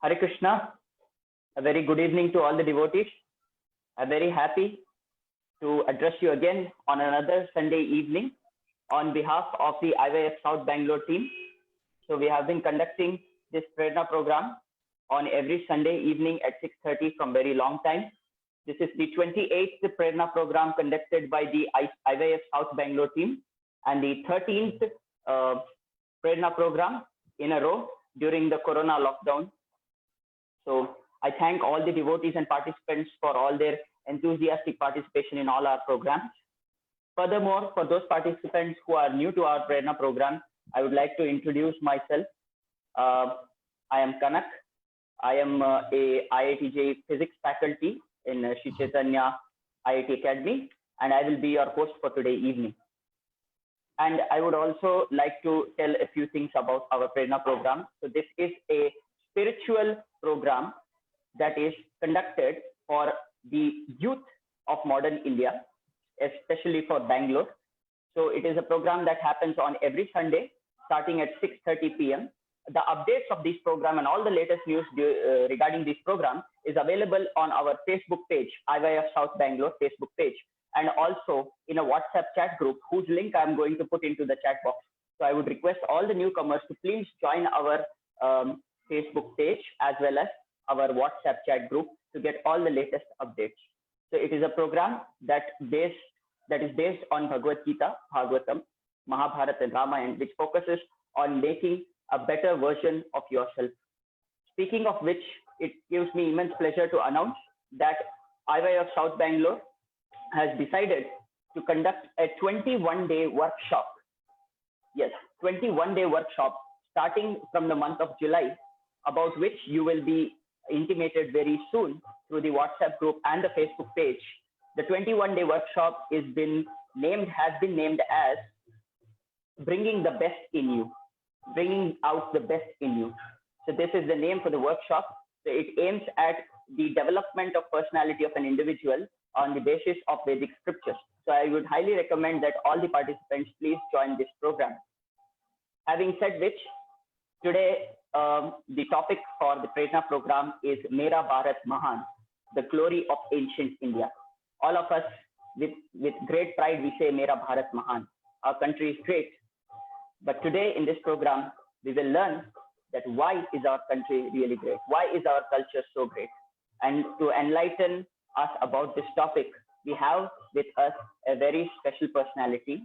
Hare Krishna. A very good evening to all the devotees. I'm very happy to address you again on another Sunday evening on behalf of the IYF South Bangalore team. So we have been conducting this Prerna program on every Sunday evening at 6:30 from very long time. This is the 28th Prerna program conducted by the IYF South Bangalore team and the 13th Prerna program in a row during the Corona lockdown. So I thank all the devotees and participants for all their enthusiastic participation in all our programs. Furthermore, for those participants who are new to our Prerna program, I would like to introduce myself. I am Kanak. I am a IIT physics faculty in Sri Chaitanya IIT Academy, and I will be your host for today evening. And I would also like to tell a few things about our Prerna program. So this is a spiritual program that is conducted for the youth of modern India, especially for Bangalore. So it is a program that happens on every Sunday starting at 6:30 p.m. The updates of this program and all the latest news regarding this program is available on our Facebook page, IYF South Bangalore Facebook page, and also in a WhatsApp chat group whose link I'm going to put into the chat box. So I would request all the newcomers to please join our Facebook page as well as our WhatsApp chat group to get all the latest updates. So it is a program that is based on Bhagavad Gita, Bhagavatam, Mahabharata and Ramayana, which focuses on making a better version of yourself. Speaking of which, it gives me immense pleasure to announce that IYF South Bangalore has decided to conduct a 21-day workshop. Yes, 21-day workshop starting from the month of July, about which you will be intimated very soon through the WhatsApp group and the Facebook page. The 21-day workshop has been named as Bringing the Best in You, bringing out the best in you. So this is the name for the workshop. So it aims at the development of personality of an individual on the basis of Vedic scriptures. So I would highly recommend that all the participants please join this program. Having said which, today the topic for the Prerna program is Mera Bharat Mahan, the glory of ancient India. All of us with great pride we say Mera Bharat Mahan, our country is great. But today in this program, we will learn that why is our country really great? Why is our culture so great? And to enlighten us about this topic, we have with us a very special personality.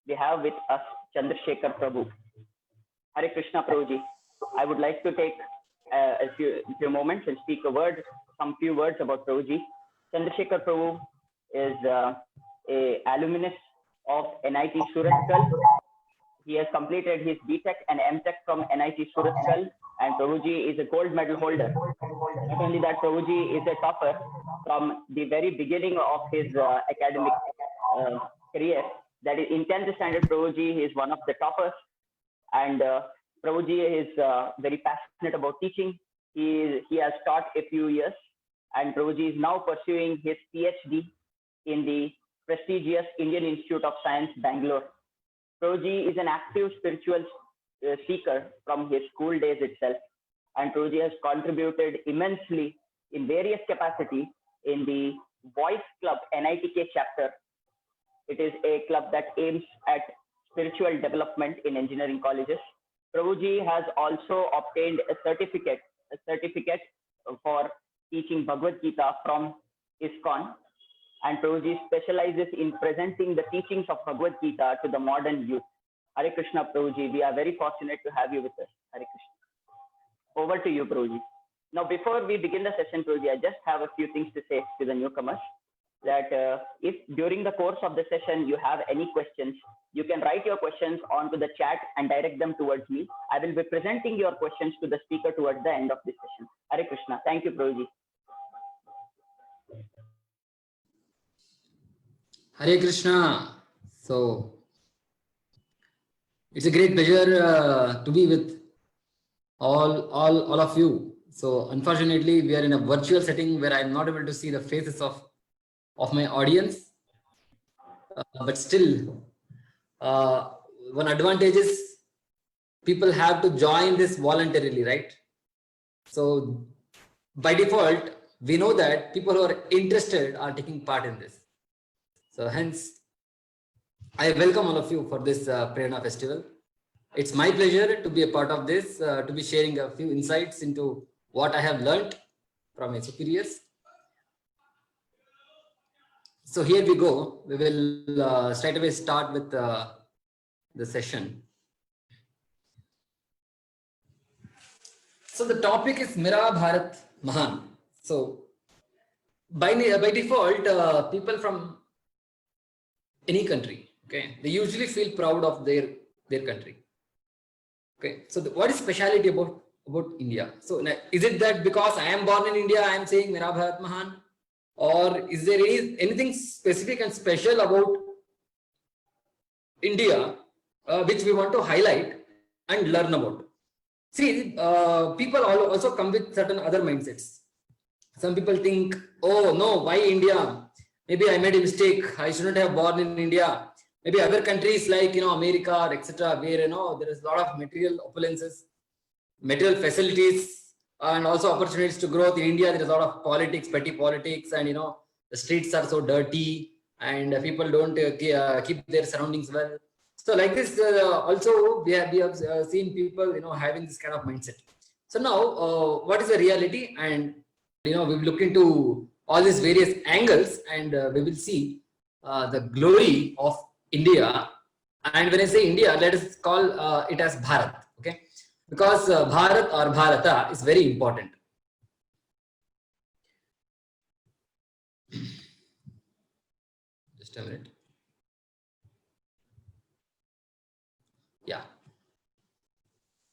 We have with us Chandrasekhar Prabhu. Hare Krishna Prabhuji. I would like to take a few moments and speak some few words about Prabhuji. Chandrasekhar Prabhu is a alumnus of NIT Surathkal. He has completed his BTech and MTech from NIT Surathkal, and Prabhuji is a gold medal holder. Not only that, Prabhuji is a topper from the very beginning of his academic career. That is, in 10th standard, Prabhuji is one of the toppers, and Prabhuji is very passionate about teaching. He has taught a few years, and Prabhuji is now pursuing his PhD in the prestigious Indian Institute of Science, Bangalore. Prabhuji is an active spiritual seeker from his school days itself, and Prabhuji has contributed immensely in various capacities in the Voice Club NITK chapter. It is a club that aims at spiritual development in engineering colleges. Prabhuji has also obtained a certificate for teaching Bhagavad Gita from ISKCON. And Prabhuji specializes in presenting the teachings of Bhagavad Gita to the modern youth. Hare Krishna Prabhuji, we are very fortunate to have you with us. Hare Krishna. Over to you, Prabhuji. Now, before we begin the session, Prabhuji, I just have a few things to say to the newcomers. That if during the course of the session you have any questions, you can write your questions onto the chat and direct them towards me. I will be presenting your questions to the speaker towards the end of this session. Hare Krishna. Thank you, Prabhuji. Hare Krishna. So it's a great pleasure to be with all of you. So unfortunately, we are in a virtual setting where I'm not able to see the faces of my audience, but still, one advantage is people have to join this voluntarily, right? So by default, we know that people who are interested are taking part in this. So hence, I welcome all of you for this Prerna Festival. It's my pleasure to be a part of this, to be sharing a few insights into what I have learned from my superiors. So here we go. We will straight away start with the session. So the topic is Mera Bharat Mahan. So by default, people from any country, okay, they usually feel proud of their country. Okay, so what is speciality about India? So is it that because I am born in India, I am saying Mera Bharat Mahan, or is there anything specific and special about India which we want to highlight and learn about? See, people also come with certain other mindsets. Some people think, oh no, why India? Maybe I made a mistake. I shouldn't have born in India. Maybe other countries like, America, etc., where, there is a lot of material opulences, material facilities, and also opportunities to growth. In India, there is a lot of politics, petty politics, and, the streets are so dirty and people don't keep their surroundings well. So like this, also we have seen people, having this kind of mindset. So now, what is the reality? And, we will look into all these various angles, and we will see the glory of India. And when I say India, let us call it as Bharat, okay? Because Bharat or Bharata is very important. Just a minute. Yeah.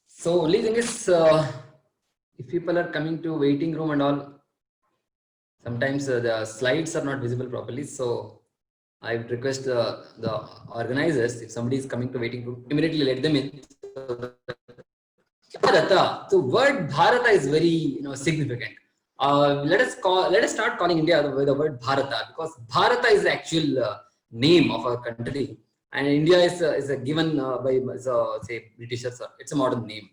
So only thing is, if people are coming to waiting room and all, sometimes the slides are not visible properly. So I would request the organizers, if somebody is coming to waiting room, immediately let them in. Bharata. The word Bharata is very significant. Let us start calling India with the word Bharata, because Bharata is the actual name of our country, and India is a given by say Britishers. It's a modern name.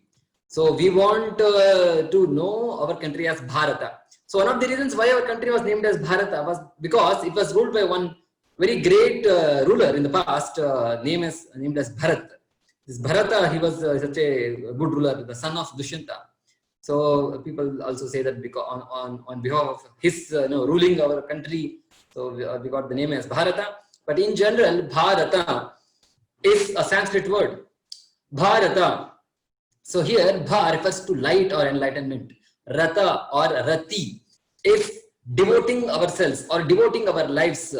So we want to know our country as Bharata. So one of the reasons why our country was named as Bharata was because it was ruled by one very great ruler in the past, named as Bharat. This Bharata, he was such a good ruler, the son of Dushyanta. So people also say that because on behalf of his ruling our country, so we got the name as Bharata. But in general, Bharata is a Sanskrit word. Bharata. So here, Bha refers to light or enlightenment. Rata or Rati is devoting ourselves or devoting our lives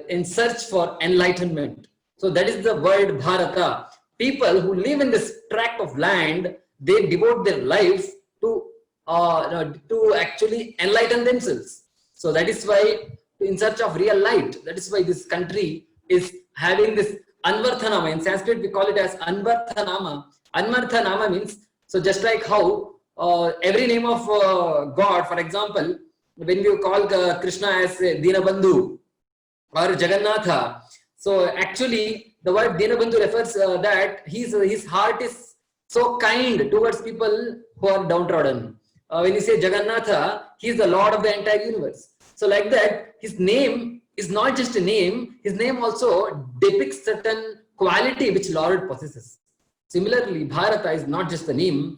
in search for enlightenment. So that is the word Bharata. People who live in this tract of land, they devote their life to actually enlighten themselves. So that is why, in search of real light, that is why this country is having this Anvarthanama. In Sanskrit, we call it as Anvarthanama. Anvarthanama means, so just like how every name of God, for example, when you call Krishna as Dinabandhu or Jagannatha, so actually the word Dinabandhu refers that his heart is so kind towards people who are downtrodden. When you say Jagannatha, he is the Lord of the entire universe. So like that, his name is not just a name, his name also depicts certain quality which Lord possesses. Similarly, Bharata is not just the name,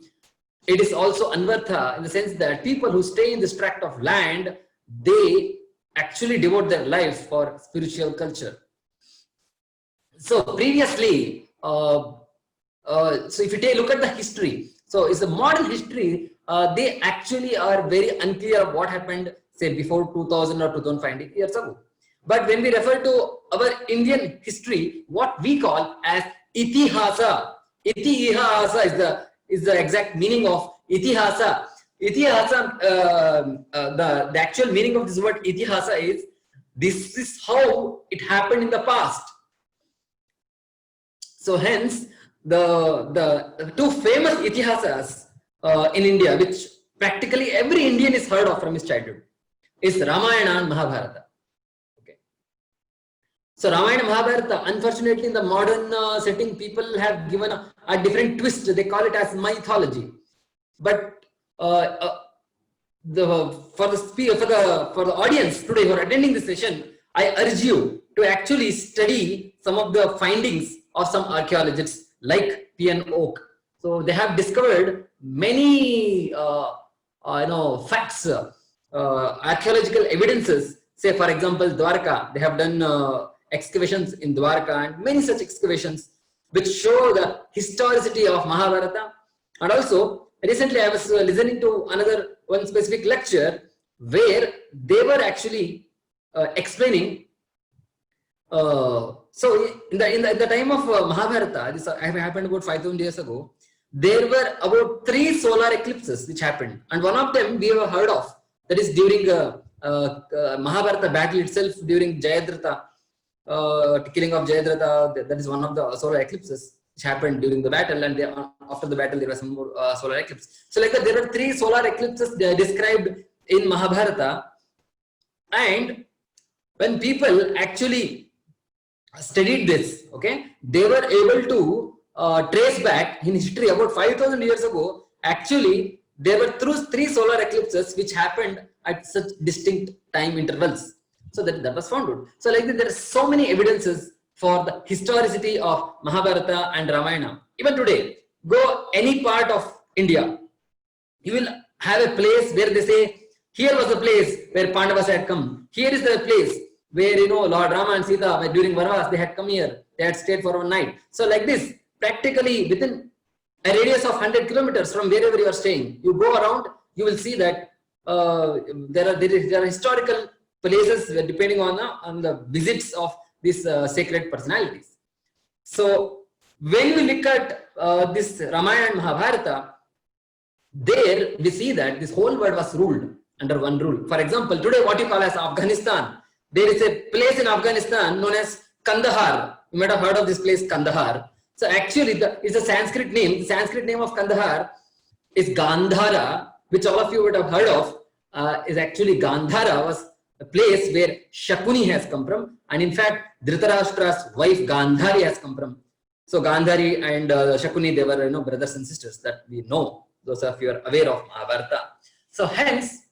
it is also Anvartha, in the sense that people who stay in this tract of land, they actually devote their life for spiritual culture. So previously, so if you take a look at the history, so it's a modern history, they actually are very unclear of what happened, say, before 2000 or 2005 years ago. But when we refer to our Indian history, what we call as Itihasa, Itihasa is the exact meaning of Itihasa. Itihasa, the actual meaning of this word Itihasa is, this is how it happened in the past. So hence, the two famous Itihasas in India, which practically every Indian is heard of from his childhood, is Ramayana and Mahabharata. Okay. So Ramayana and Mahabharata, unfortunately in the modern setting, people have given a different twist. They call it as mythology. But for the audience today who are attending this session, I urge you to actually study some of the findings of some archaeologists like P.N. Oak. So they have discovered many facts, archaeological evidences. Say for example, Dwarka, they have done excavations in Dwarka and many such excavations which show the historicity of Mahabharata. And also recently I was listening to one specific lecture where they were actually explaining. So in the time of Mahabharata, this happened about 5,000 years ago. There were about 3 solar eclipses which happened, and one of them we have heard of. That is during Mahabharata battle itself, during Jayadratha, killing of Jayadratha. That is one of the solar eclipses which happened during the battle, and after the battle there was some more solar eclipse. So like that, there were 3 solar eclipses described in Mahabharata, and when people actually studied this, okay, they were able to trace back in history about 5,000 years ago. Actually, there were 3 solar eclipses which happened at such distinct time intervals. So that was found out. So like that, there are so many evidences for the historicity of Mahabharata and Ramayana. Even today, go any part of India, you will have a place where they say, here was the place where Pandavas had come. Here is the place where, Lord Rama and Sita, during Vanvas, they had come here. They had stayed for one night. So like this, practically within a radius of 100 kilometers from wherever you are staying, you go around, you will see that there are historical places depending on the visits of these sacred personalities. So when we look at this Ramayana and Mahabharata, there we see that this whole world was ruled under one rule. For example, today what you call as Afghanistan, there is a place in Afghanistan known as Kandahar. You might have heard of this place, Kandahar. So actually, it's a Sanskrit name. The Sanskrit name of Kandahar is Gandhara, which all of you would have heard of. Is actually Gandhara was a place where Shakuni has come from, and in fact, Dhritarashtra's wife Gandhari has come from. So Gandhari and Shakuni, they were brothers and sisters that we know. Those of you are aware of Mahabharata. So hence,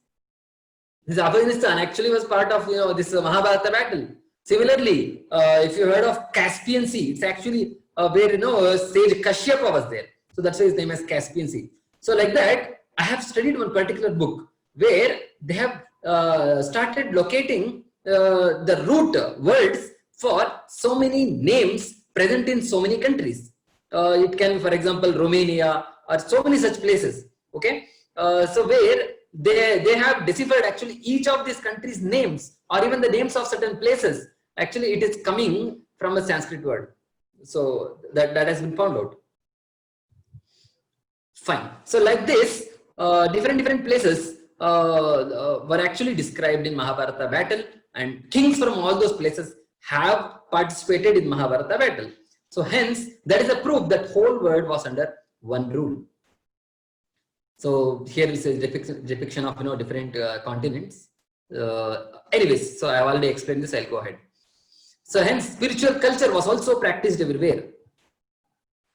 this Afghanistan actually was part of this Mahabharata battle. Similarly, if you heard of Caspian Sea, it's actually where sage Kashyapa was there. So that's why his name is Caspian Sea. So like that, I have studied one particular book where they have started locating the root words for so many names present in so many countries. It can be, for example, Romania or so many such places. Okay, so where they have deciphered actually each of these countries' names or even the names of certain places. Actually, it is coming from a Sanskrit word. So that has been found out. Fine. So like this, different places were actually described in Mahabharata battle, and kings from all those places have participated in Mahabharata battle. So hence, that is a proof that whole world was under one rule. So here is a depiction of different continents. Anyways, so I have already explained this. I'll go ahead. So hence, spiritual culture was also practiced everywhere.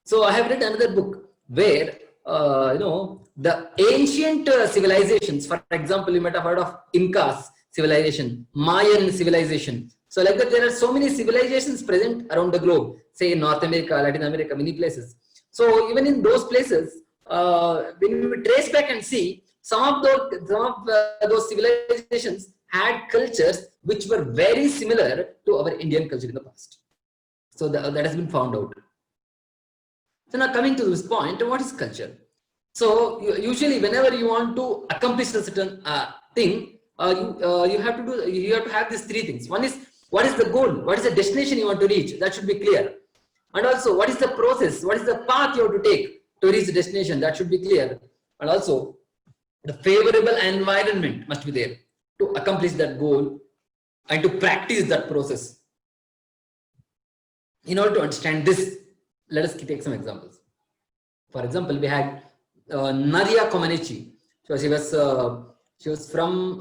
So I have read another book where the ancient civilizations, for example, you might have heard of Incas civilization, Mayan civilization. So like that, there are so many civilizations present around the globe, say in North America, Latin America, many places. So even in those places, when we trace back and see, some of those civilizations had cultures which were very similar to our Indian culture in the past. So that has been found out. So now coming to this point, what is culture? So usually whenever you want to accomplish a certain thing, you have to have these 3 things. One is, what is the goal? What is the destination you want to reach? That should be clear. And also, what is the process? What is the path you have to take to reach the destination? That should be clear. And also, the favorable environment must be there to accomplish that goal and to practice that process. In order to understand this, let us take some examples. For example, we had Nadia Comaneci. So she was from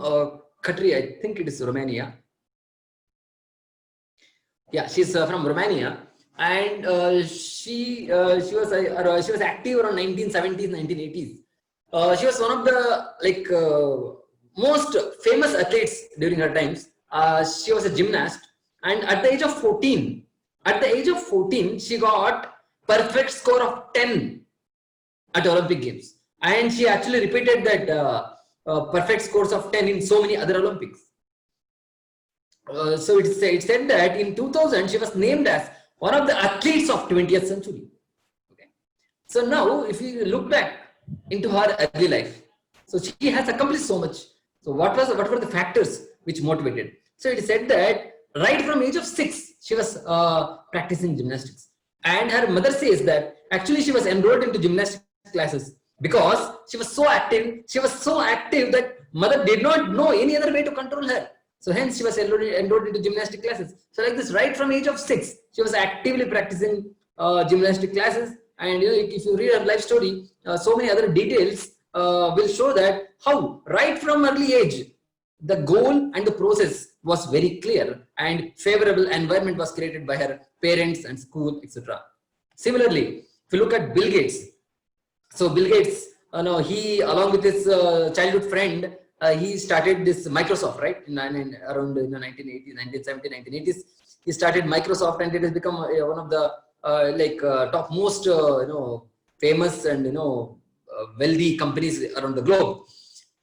country, I think it is Romania. Yeah, she's from Romania, and she was active around 1970s, 1980s. She was one of the most famous athletes during her times. She was a gymnast, and at the age of 14, she got perfect score of 10 at Olympic Games, and she actually repeated that perfect scores of 10 in so many other Olympics. So it said that in 2000 she was named as one of the athletes of 20th century. Okay. So now, if you look back into her early life, so she has accomplished so much. So what were the factors which motivated? So it said that right from age of 6 she was practicing gymnastics, and her mother says that actually she was enrolled into gymnastics classes because she was so active. She was so active that mother did not know any other way to control her. So hence she was enrolled into gymnastic classes. So like this, right from age of 6, she was actively practicing gymnastic classes. And if you read her life story, so many other details will show that how right from early age, the goal and the process was very clear, and favorable environment was created by her parents and school, etc. Similarly, if you look at Bill Gates, so Bill Gates, he along with his childhood friend, he started this Microsoft, right? Around 1980s, 1970s, 1980s, he started Microsoft, and it has become one of the top most famous and wealthy companies around the globe.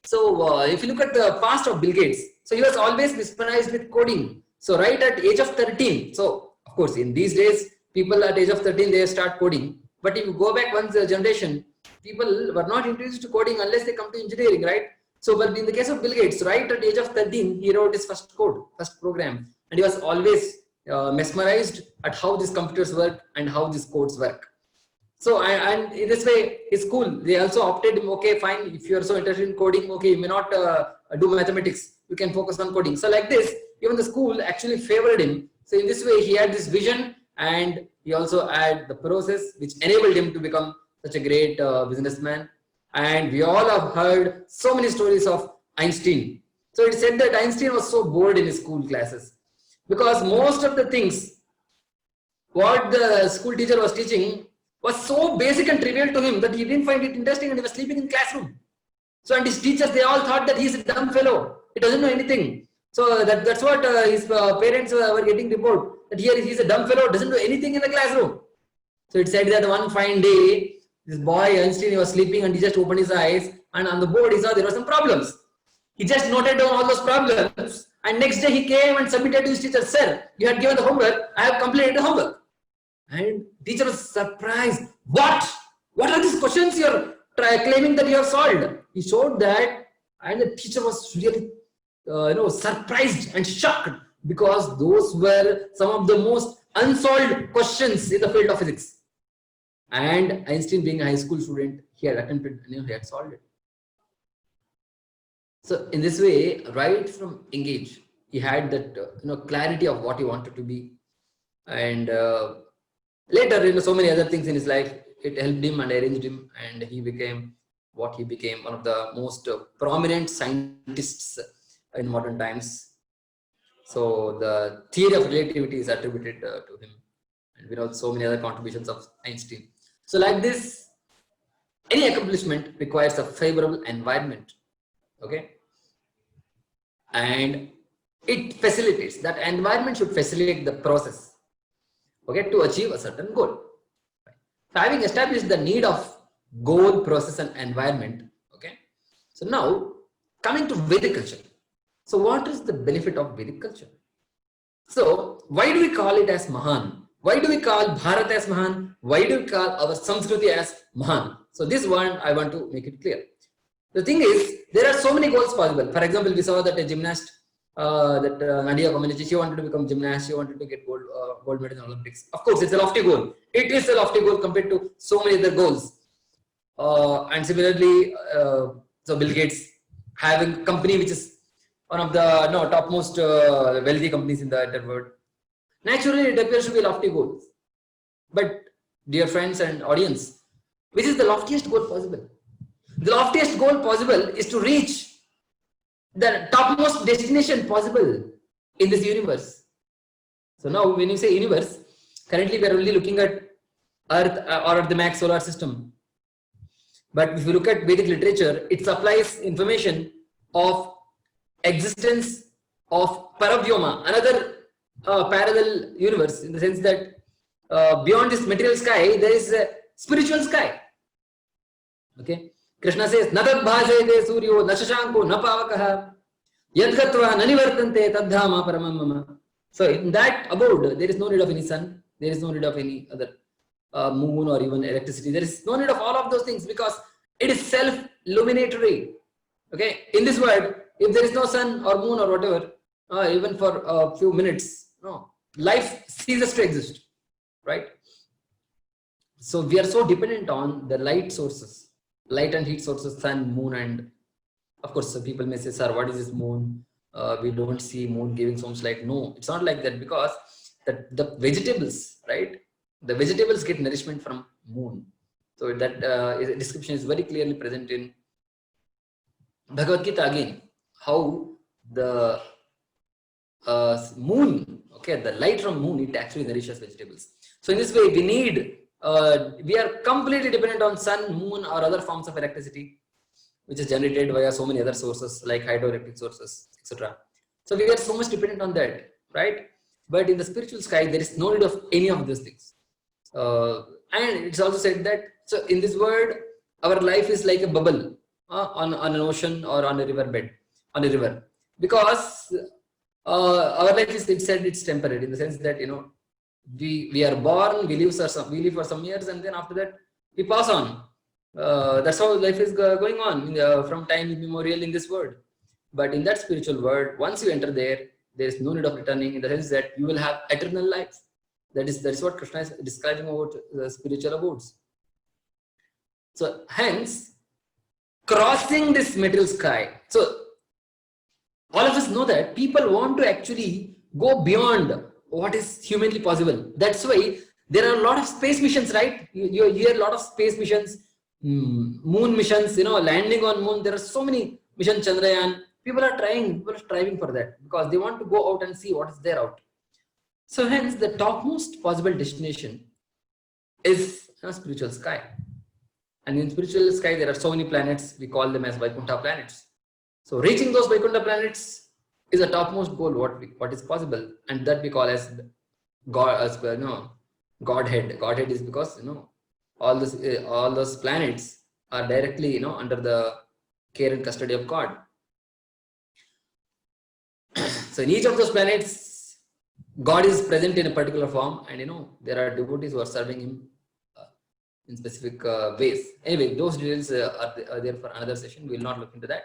So if you look at the past of Bill Gates, so he was always mesmerized with coding. So right at age of 13, so of course in these days people at age of 13 they start coding. But if you go back one generation, people were not introduced to coding unless they come to engineering, right? So, but in the case of Bill Gates, right at the age of 13, he wrote his first program, and he was always mesmerized at how these computers work and how these codes work. So, and in this way, his school, they also opted him, okay, fine, if you are so interested in coding, okay, you may not do mathematics, you can focus on coding. So like this, even the school actually favored him. So in this way, he had this vision, and he also had the process which enabled him to become such a great businessman. And we all have heard so many stories of Einstein. So it said that Einstein was so bored in his school classes because most of the things what the school teacher was teaching was so basic and trivial to him that he didn't find it interesting, and he was sleeping in classroom. So, and his teachers, they all thought that he's a dumb fellow. He doesn't know anything. So that's what his parents were getting report, that here he's a dumb fellow, doesn't do anything in the classroom. So it said that one fine day, this boy Einstein, he was sleeping, and he just opened his eyes, and on the board he saw there were some problems. He just noted down all those problems, and next day he came and submitted to his teacher, sir, you had given the homework, I have completed the homework. And teacher was surprised. What are these questions you're claiming that you have solved? He showed that, and the teacher was really surprised and shocked, because those were some of the most unsolved questions in the field of physics. And Einstein, being a high school student, he had attempted, he had solved it. So in this way, right from engage, he had that clarity of what he wanted to be, and later, so many other things in his life, it helped him and arranged him, and he became what he became, one of the most prominent scientists in modern times. So the theory of relativity is attributed to him, and we know so many other contributions of Einstein. So like this, any accomplishment requires a favorable environment, okay? And it facilitates, that environment should facilitate the process, okay, to achieve a certain goal. So having established the need of goal, process, and environment, okay. So now coming to Vedic culture. So what is the benefit of Vedic culture? So why do we call it as Mahan? Why do we call Bharat as Mahan? Why do we call our Sanskriti as Mahan? So this one, I want to make it clear. The thing is, there are so many goals possible. For example, we saw that a gymnast, Nadia Comaneci, she wanted to become gymnast, she wanted to get gold medal in Olympics. Of course, it's a lofty goal. It is a lofty goal compared to so many other goals. And similarly, so Bill Gates having a company which is one of the topmost wealthy companies in the entire world. Naturally, it appears to be lofty goals. But dear friends and audience, which is the loftiest goal possible? The loftiest goal possible is to reach the topmost destination possible in this universe. So now when you say universe, currently we are only looking at Earth or the max solar system. But if you look at Vedic literature, it supplies information of existence of Paravyoma, another parallel universe, in the sense that beyond this material sky, there is a spiritual sky. Okay, Krishna says, "Natat bhajayate suryo, na shashanko, na pavakaha, yadgatva nanivartante tadhama paramam mama." So in that abode, there is no need of any sun, there is no need of any other moon or even electricity. There is no need of all of those things because it is self-illuminatory. Okay, in this world, if there is no sun or moon or whatever, even for a few minutes, no, life ceases to exist, right? So we are so dependent on the light sources, light and heat sources, sun, moon, and of course, people may say, "Sir, what is this moon? We don't see moon giving so much light." No, it's not like that, because the vegetables, right? The vegetables get nourishment from moon. So that description is very clearly present in Bhagavad Gita again, how the moon, okay, the light from moon, it actually nourishes vegetables. So in this way, we are completely dependent on sun, moon, or other forms of electricity, which is generated via so many other sources like hydroelectric sources, etc. So we are so much dependent on that, right? But in the spiritual sky, there is no need of any of these things. And it's also said that, so in this world, our life is like a bubble on an ocean or on a riverbed, on a river, because our life is, it said, it's temporary, in the sense that, you know, we are born, we live for some years, and then after that we pass on. That's how life is going on from time immemorial in this world. But in that spiritual world, once you enter there is no need of returning, in the sense that you will have eternal life. That is what Krishna is describing about the spiritual abodes. So hence, crossing this material sky. So all of us know that people want to actually go beyond what is humanly possible. That's why there are a lot of space missions, right? You hear a lot of space missions, moon missions, you know, landing on moon. There are so many missions, Chandrayaan. People are striving for that, because they want to go out and see what is there out. So hence, the topmost possible destination is a spiritual sky. And in spiritual sky, there are so many planets. We call them as Vaikuntha planets. So reaching those Vaikuntha planets is a topmost goal, what is possible, and that we call as God, as well, no, Godhead. Godhead is because, you know, all those planets are directly, you know, under the care and custody of God. So in each of those planets, God is present in a particular form, and, you know, there are devotees who are serving Him in specific ways. Anyway, those details are there for another session. We will not look into that.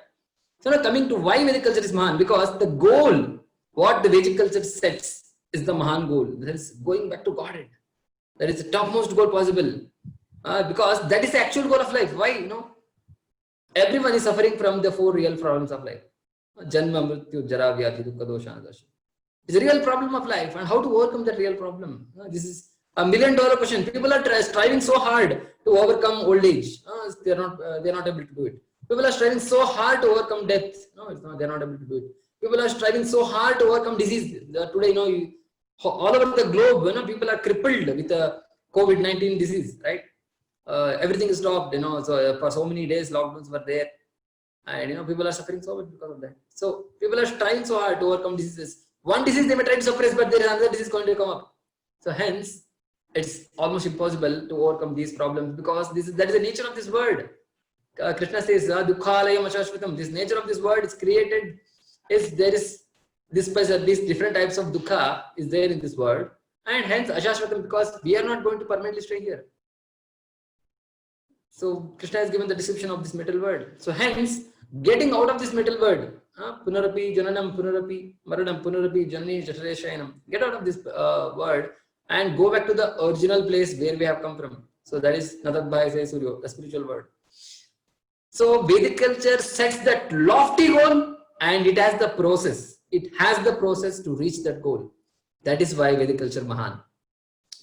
So now coming to why Vedic culture is Mahan, because the goal, what the Vedic culture sets, is the Mahan goal. That is going back to Godhead. That is the topmost goal possible, because that is the actual goal of life. Why? You know, everyone is suffering from the 4 real problems of life: Janma, Mrityu, Jara, Vyadhi, Dukkha, Dosha, Anadosha. It's a real problem of life, and how to overcome that real problem. This is $1 million question. People are striving so hard to overcome old age. They're not able to do it. People are striving so hard to overcome death. No, it's not. They're not able to do it. People are striving so hard to overcome disease. Today, you know, all over the globe, you know, people are crippled with the COVID-19 disease, right? Everything is stopped. You know, so for so many days, lockdowns were there, and, you know, people are suffering so much because of that. So people are trying so hard to overcome diseases. One disease they may try to suppress, but there is another disease going to come up. So hence, it's almost impossible to overcome these problems, because that is the nature of this world. Krishna says, "Dukkhalayam ashashvatam." This nature of this world is created. There is these different types of dukkha is there in this world, and hence ashashvatam, because we are not going to permanently stay here. So Krishna has given the description of this metal world. So hence, getting out of this metal world, punarapi jananam punarapi maranam punarapi janani jatareshayanam, get out of this world and go back to the original place where we have come from. So that is Natat Bhayase Suryo, the spiritual world. So Vedic culture sets that lofty goal, and it has the process. It has the process to reach that goal. That is why Vedic culture Mahan.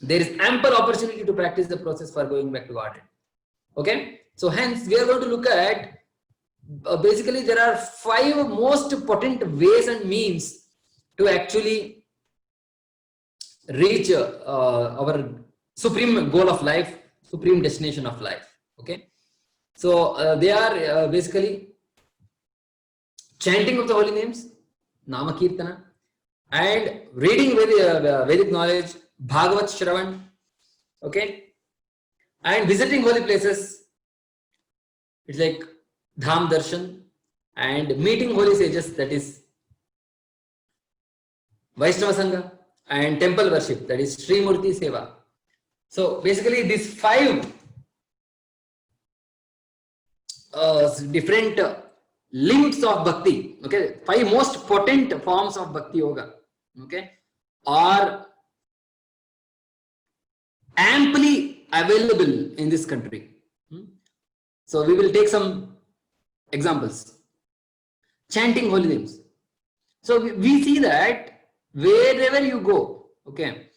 There is ample opportunity to practice the process for going back to Godhead. Okay, so hence we are going to look at basically there are 5 most potent ways and means to actually reach our supreme goal of life, supreme destination of life. Okay, So they are basically chanting of the holy names, Nama Kirtana, and reading Vedic knowledge, Bhagavat Shravan, okay, and visiting holy places. It's like Dham Darshan, and meeting holy sages, that is Vaishnava Sangha, and temple worship, that is Sri Murti Seva. So basically these 5 different limbs of bhakti, okay, 5 most potent forms of bhakti yoga, okay, are amply available in this country. So we will take some examples. Chanting holy names. So we see that wherever you go, okay,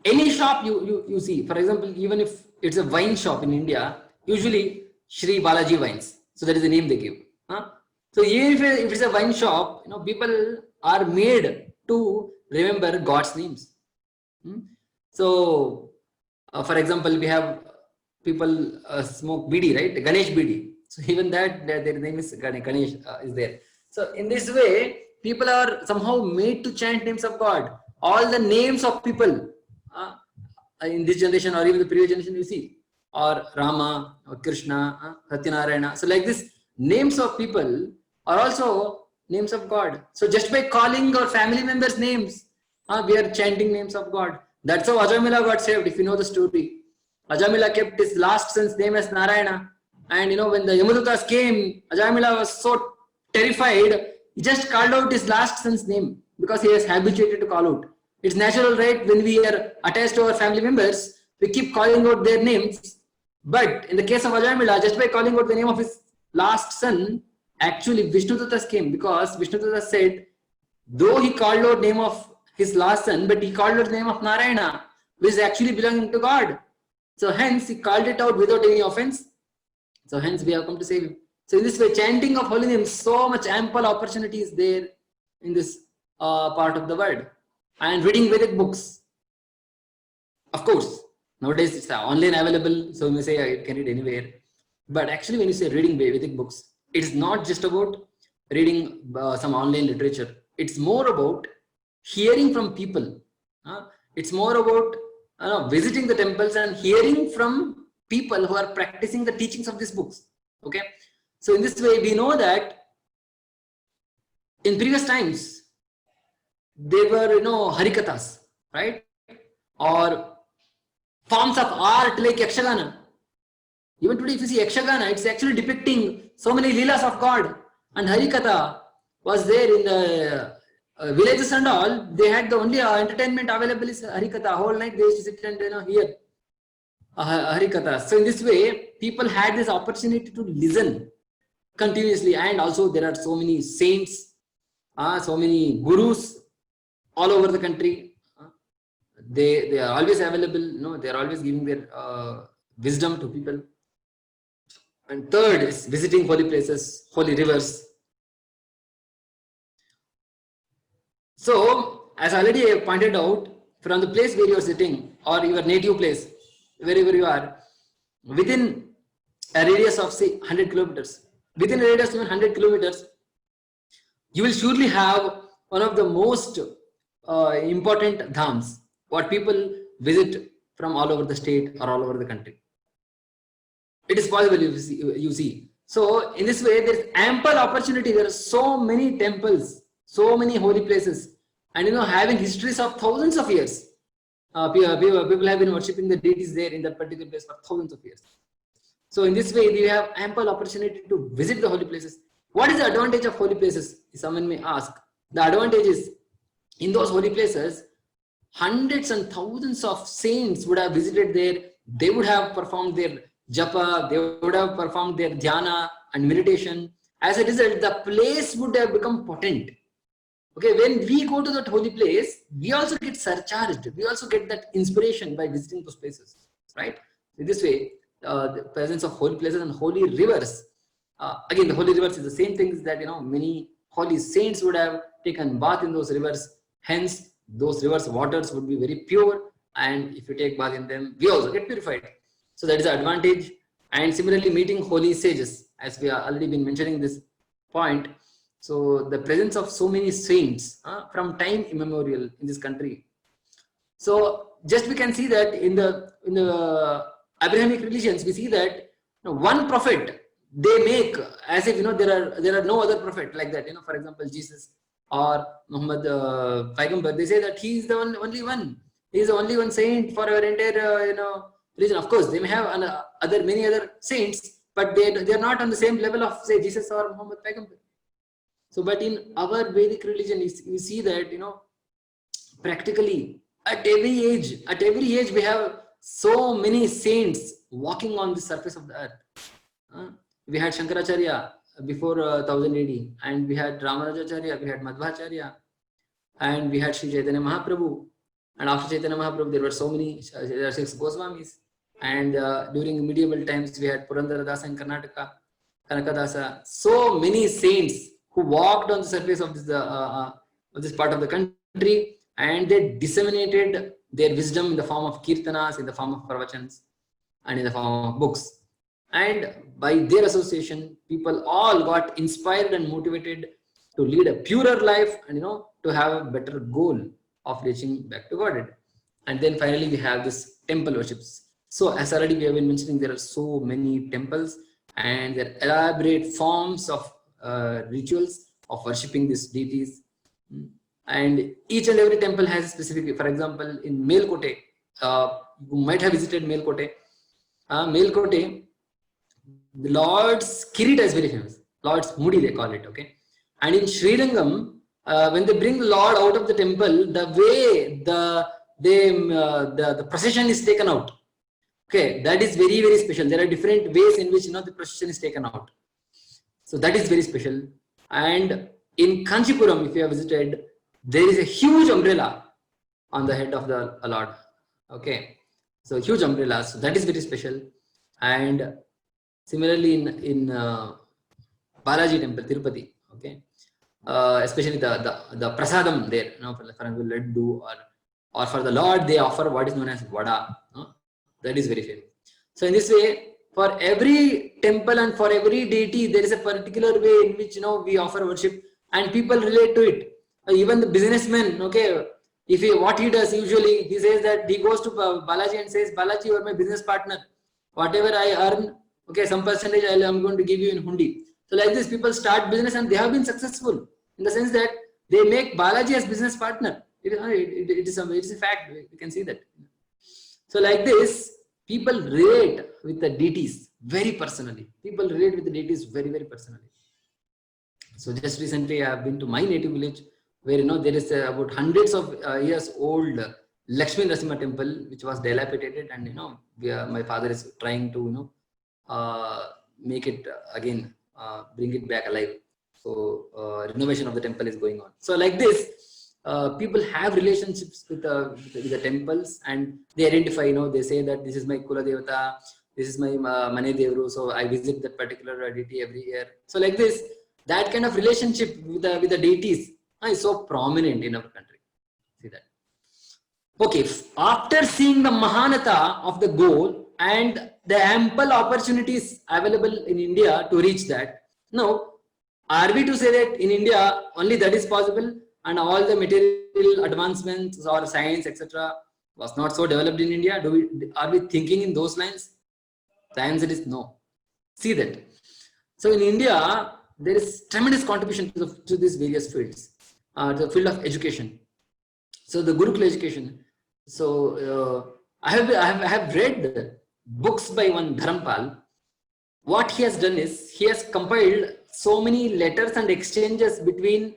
any shop you see, for example, even if it's a wine shop in India, usually Shri Balaji Wines. So that is the name they give. So even if it's a wine shop, people are made to remember God's names. So, for example, we have people smoke bidi, right? Ganesh bidi. So even that their name is Ganesh is there. So in this way, people are somehow made to chant names of God. All the names of people in this generation or even the previous generation, you see, or Rama or Krishna, Satyanarayana. So like this, names of people are also names of God. So just by calling our family members' names, we are chanting names of God. That's how Ajamila got saved, if you know the story. Ajamila kept his last son's name as Narayana. And when the Yamadutas came, Ajamila was so terrified, he just called out his last son's name because he was habituated to call out. It's natural, right? When we are attached to our family members, we keep calling out their names. But in the case of Ajamila, just by calling out the name of his last son, actually Vishnudutas came, because Vishnudutas said, though he called out name of his last son, but he called out the name of Narayana, which is actually belonging to God. So hence he called it out without any offense. So hence we have come to save him. So in this way, chanting of holy names, so much ample opportunity is there in this part of the world. And reading Vedic books. Of course, nowadays it's online available, so you may say I can read anywhere. But actually when you say reading Vedic books, it is not just about reading some online literature. It's more about hearing from people. It's more about visiting the temples and hearing from people who are practicing the teachings of these books. Okay, so in this way we know that in previous times there were harikathas, right, or forms of art like Yakshagana. Even today if you see Yakshagana, it's actually depicting so many leelas of God. And harikatha was there in the villages and all. They had the only entertainment available is harikatha. Whole night they used to sit and hear harikatha. So in this way, people had this opportunity to listen continuously. And also there are so many saints, so many gurus all over the country. They are always available. They are always giving their wisdom to people. And third is visiting holy places, holy rivers. So, as already I pointed out, from the place where you are sitting or your native place, wherever you are, within a radius of say 100 kilometers, within a radius of 100 kilometers, you will surely have one of the most important dhams, what people visit from all over the state or all over the country. It is possible, you see. So in this way, there is ample opportunity. There are so many temples, so many holy places, and having histories of thousands of years. People have been worshipping the deities there in that particular place for thousands of years. So in this way, we have ample opportunity to visit the holy places. What is the advantage of holy places? Someone may ask. The advantage is, in those holy places, hundreds and thousands of saints would have visited there. They would have performed their japa, they would have performed their dhyana and meditation. As a result, the place would have become potent. Okay, when we go to that holy place, we also get surcharged. We also get that inspiration by visiting those places, right? In this way, the presence of holy places and holy rivers. Again, the holy rivers is the same thing that many holy saints would have taken bath in those rivers. Hence, those rivers' waters would be very pure, and if you take bath in them, we also get purified. So that is the advantage And similarly, meeting holy sages, as we have already been mentioning this point. So the presence of so many saints from time immemorial in this country. So just we can see that in the Abrahamic religions, we see that one prophet they make as if there are no other prophet like that. For example, Jesus or Muhammad Paigambar, they say that he is the only one. He is the only one saint for our entire religion. Of course, they may have many other saints, but they are not on the same level of say Jesus or Muhammad Paigambar. So, but in our Vedic religion, you see that practically at every age we have so many saints walking on the surface of the earth. We had Shankaracharya before 1000 AD, and we had Ramanujacharya, we had Madhvacharya, and we had Sri Chaitanya Mahaprabhu. And after Chaitanya Mahaprabhu, there were so many, there are 6 Goswamis. And during medieval times, we had Purandaradasa in Karnataka, Kanakadasa. So many saints who walked on the surface of this part of the country, and they disseminated their wisdom in the form of kirtanas, in the form of pravachans, and in the form of books. And by their association, people all got inspired and motivated to lead a purer life and to have a better goal of reaching back to Godhead. And then finally we have this temple worships. So as already we have been mentioning, there are so many temples and there are elaborate forms of rituals of worshipping these deities. And each and every temple has a specific, for example, in Melkote, you might have visited Melkote. Melkote, the Lord's Kirita is very famous. Lord's Mudi they call it, okay. And in Srirangam, when they bring the Lord out of the temple, the way the procession is taken out, okay, that is very, very special. There are different ways in which the procession is taken out. So that is very special. And in Kanchipuram, if you have visited, there is a huge umbrella on the head of the Lord. Okay, so huge umbrella. So that is very special. And similarly in Balaji temple, Tirupati, okay, especially the prasadam there, for example, laddu or for the Lord they offer what is known as vada. That is very famous. So in this way, for every temple and for every deity, there is a particular way in which we offer worship, and people relate to it. Even the businessman, okay, what he does usually, he says that he goes to Balaji and says, Balaji, you are my business partner. Whatever I earn, okay, some percentage I am going to give you in hundi. So like this, people start business and they have been successful in the sense that they make Balaji as business partner. It is a fact. We can see that. So like this, people relate with the deities very personally. People relate with the deities very, very personally. So just recently, I have been to my native village, where there is about hundreds of years old Lakshmi Narasimha temple, which was dilapidated, and my father is trying to make it again, bring it back alive. So renovation of the temple is going on. So like this, people have relationships with the temples, and they identify. They say that this is my Kula Devata, this is my Mane Devru, so I visit that particular deity every year. So like this, that kind of relationship with the deities is so prominent in our country. See that. Okay, after seeing the Mahanata of the goal and the ample opportunities available in India to reach that, now, are we to say that in India only that is possible and all the material advancements or science, etc., was not so developed in India? Are we thinking in those lines? The answer is no. See that. So in India, there is tremendous contribution to these various fields. The field of education. So the Gurukula education. So I have read books by one Dharampal. What he has done is he has compiled so many letters and exchanges between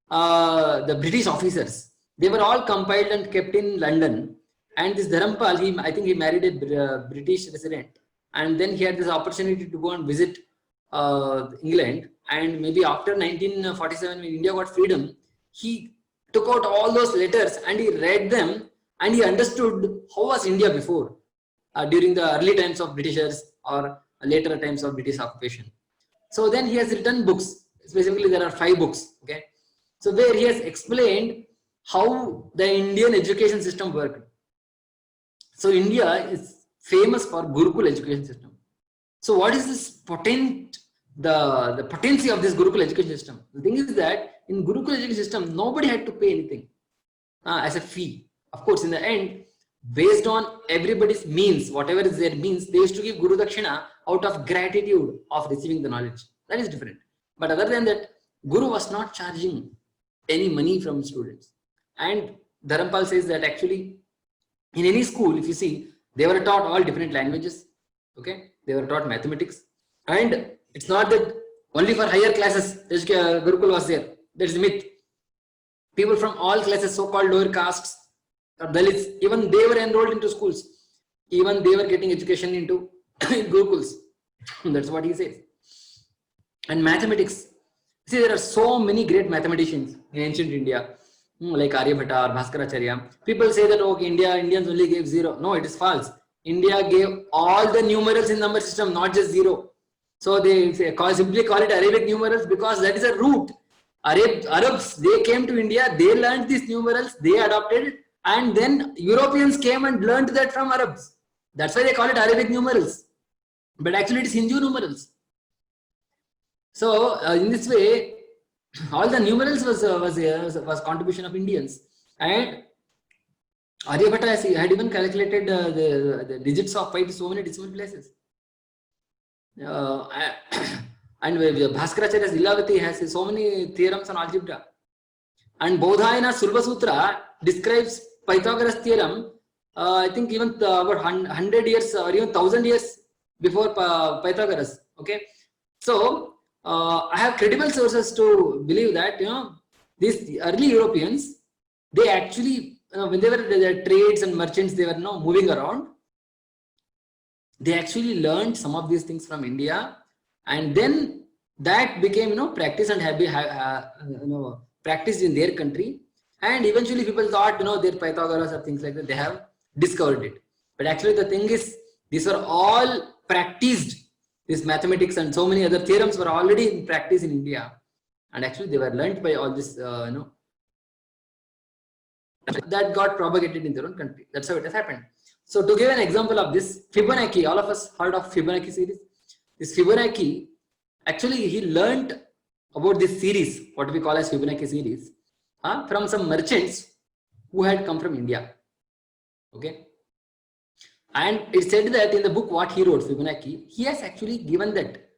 the British officers. They were all compiled and kept in London. And this Dharampal, I think he married a British resident, and then he had this opportunity to go and visit England. And maybe after 1947, when India got freedom, he took out all those letters and he read them, and he understood how was India before, during the early times of Britishers or later times of British occupation. So then he has written books. Specifically, there are 5 books. Okay, so where he has explained how the Indian education system worked. So India is famous for Gurukul education system. So what is this the potency of this Gurukul education system? The thing is that in Gurukul education system, nobody had to pay anything as a fee. Of course, in the end, based on everybody's means, whatever is their means, they used to give Guru Dakshina out of gratitude of receiving the knowledge. That is different. But other than that, Guru was not charging any money from students. And Dharampal says that actually in any school, if you see, they were taught all different languages. Okay, they were taught mathematics. And it's not that only for higher classes Gurukul was there. That's a myth. People from all classes, so-called lower castes, or Dalits, even they were enrolled into schools. Even they were getting education into Gurukuls. That's what he says. And mathematics. See, there are so many great mathematicians in ancient India, like Aryabhatta or Bhaskaracharya. People say that, okay, Indians only gave 0. No, it is false. India gave all the numerals in number system, not just 0. So they simply call it Arabic numerals because that is a root. Arabs, they came to India, they learned these numerals, they adopted it, and then Europeans came and learned that from Arabs. That's why they call it Arabic numerals. But actually it is Hindu numerals. So in this way, all the numerals was contribution of Indians. And Aryabhatta had even calculated the digits of pi to so many decimal places. And Bhaskaracharya's Lilavati has so many theorems on algebra. And Bodhayana Sulva Sutra describes Pythagoras theorem, I think even about 100 years or even 1000 years before Pythagoras. Okay, so I have credible sources to believe that these early Europeans, they actually when they were the trades and merchants, they were moving around. They actually learned some of these things from India, and then that became practice and practiced in their country. And eventually people thought their Pythagoras or things like that, they have discovered it. But actually the thing is, these are all practiced. This mathematics and so many other theorems were already in practice in India, and actually they were learned by all this that got propagated in their own country. That's how it has happened. So to give an example of this, Fibonacci, all of us heard of Fibonacci series. This Fibonacci, actually he learned about this series, what we call as Fibonacci series, from some merchants who had come from India. Okay. And it said that in the book what he wrote, Fibonacci, he has actually given that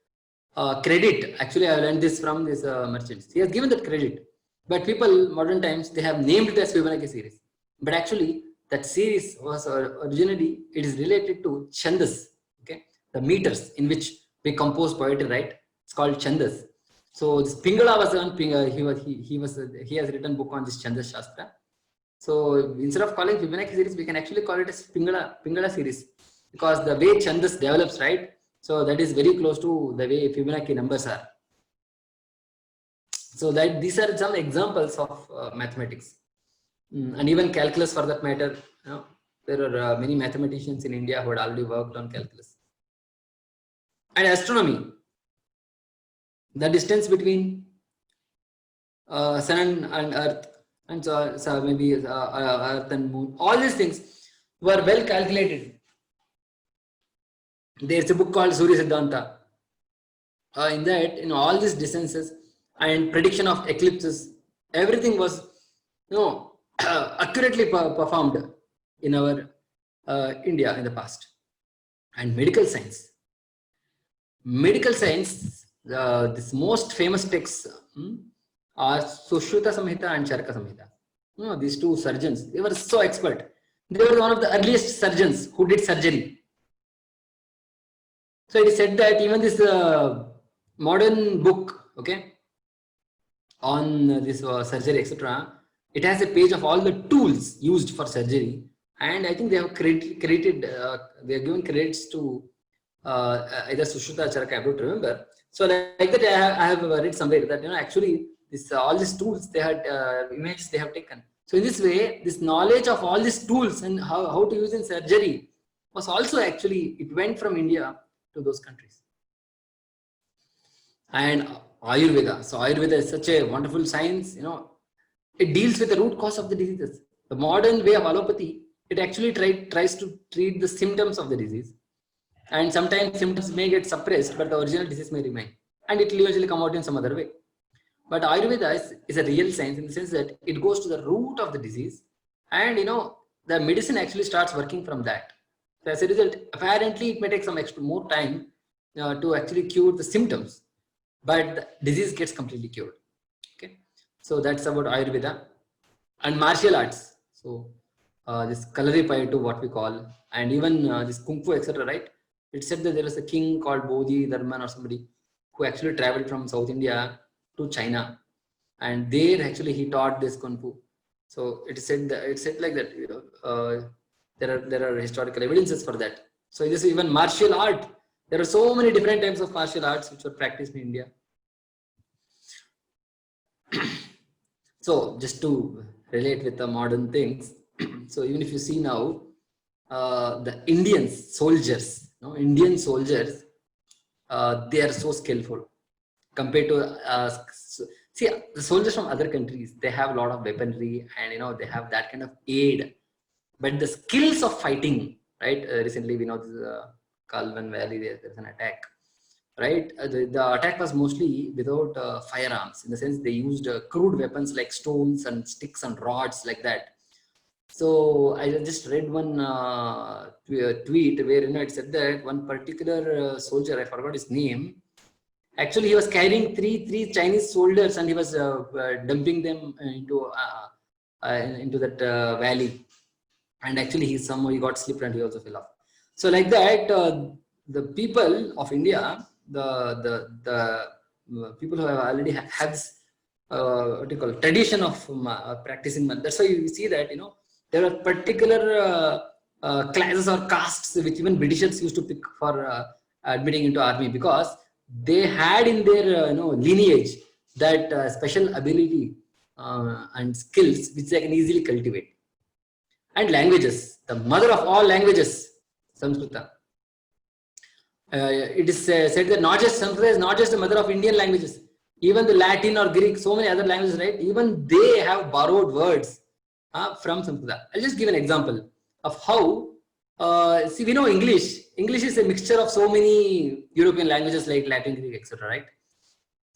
credit. Actually, I learned this from these merchants. He has given that credit. But people, modern times, they have named it as Fibonacci series. But actually, that series was originally, it is related to Chandas, okay? The meters in which we compose poetry, right? It's called Chandas. So this Pingala was on, he has written book on this Chandas Shastra. So instead of calling Fibonacci series, we can actually call it as Pingala series, because the way Chandas develops, right? So that is very close to the way Fibonacci numbers are. So that these are some examples of mathematics, and even calculus for that matter. There are many mathematicians in India who had already worked on calculus. And astronomy, the distance between sun and earth, and so maybe earth and moon, all these things were well calculated. There's a book called Surya Siddhanta. In that, all these distances and prediction of eclipses, everything was accurately performed in our India in the past. And medical science, this most famous texts are Sushruta Samhita and Charaka Samhita. These two surgeons, they were so expert. They were one of the earliest surgeons who did surgery. So it is said that even this modern book, okay, on this surgery, etc., it has a page of all the tools used for surgery, and I think they have created they have given credits to either Sushruta or Charaka, I don't remember. So like that, I have read somewhere that actually this all these tools they had images they have taken. So in this way, this knowledge of all these tools and how to use in surgery was also actually, it went from India to those countries. And Ayurveda. So Ayurveda is such a wonderful science, it deals with the root cause of the diseases. The modern way of allopathy, it actually tries to treat the symptoms of the disease. And sometimes symptoms may get suppressed, but the original disease may remain, and it will eventually come out in some other way. But Ayurveda is a real science in the sense that it goes to the root of the disease, and the medicine actually starts working from that. So as a result, apparently it may take some extra more time to actually cure the symptoms, but the disease gets completely cured. Okay, so that's about Ayurveda. And martial arts. So this Kalaripayattu, what we call, and even this Kung Fu, etc. Right? It said that there was a king called Bodhi Dharman or somebody who actually traveled from South India to China, and there actually he taught this Kung Fu. So it said like that. There are historical evidences for that. So this is even martial art. There are so many different types of martial arts which were practiced in India. So just to relate with the modern things, so even if you see now, the Indian soldiers, they are so skillful compared to see the soldiers from other countries. They have a lot of weaponry, and they have that kind of aid, but the skills of fighting, right? Recently we know this Kalvan Valley, there's an attack, right? The attack was mostly without firearms, in the sense they used crude weapons like stones and sticks and rods like that. So I just read one tweet where it said that one particular soldier, I forgot his name, actually he was carrying three Chinese soldiers, and he was dumping them into that valley, and actually he got slipped and he also fell off. So like that, the people of India, the people who have already had this what do you call it, tradition of practicing. That's why you see that there are particular classes or castes which even Britishers used to pick for admitting into army, because they had in their lineage that special ability and skills which they can easily cultivate. And languages, the mother of all languages, Sanskrita. It is said that not just Sanskrit is not just the mother of Indian languages, even the Latin or Greek, so many other languages, right? Even they have borrowed words from Sanskrit. I'll just give an example of how, see, we know English. English is a mixture of so many European languages like Latin, Greek, etc., right?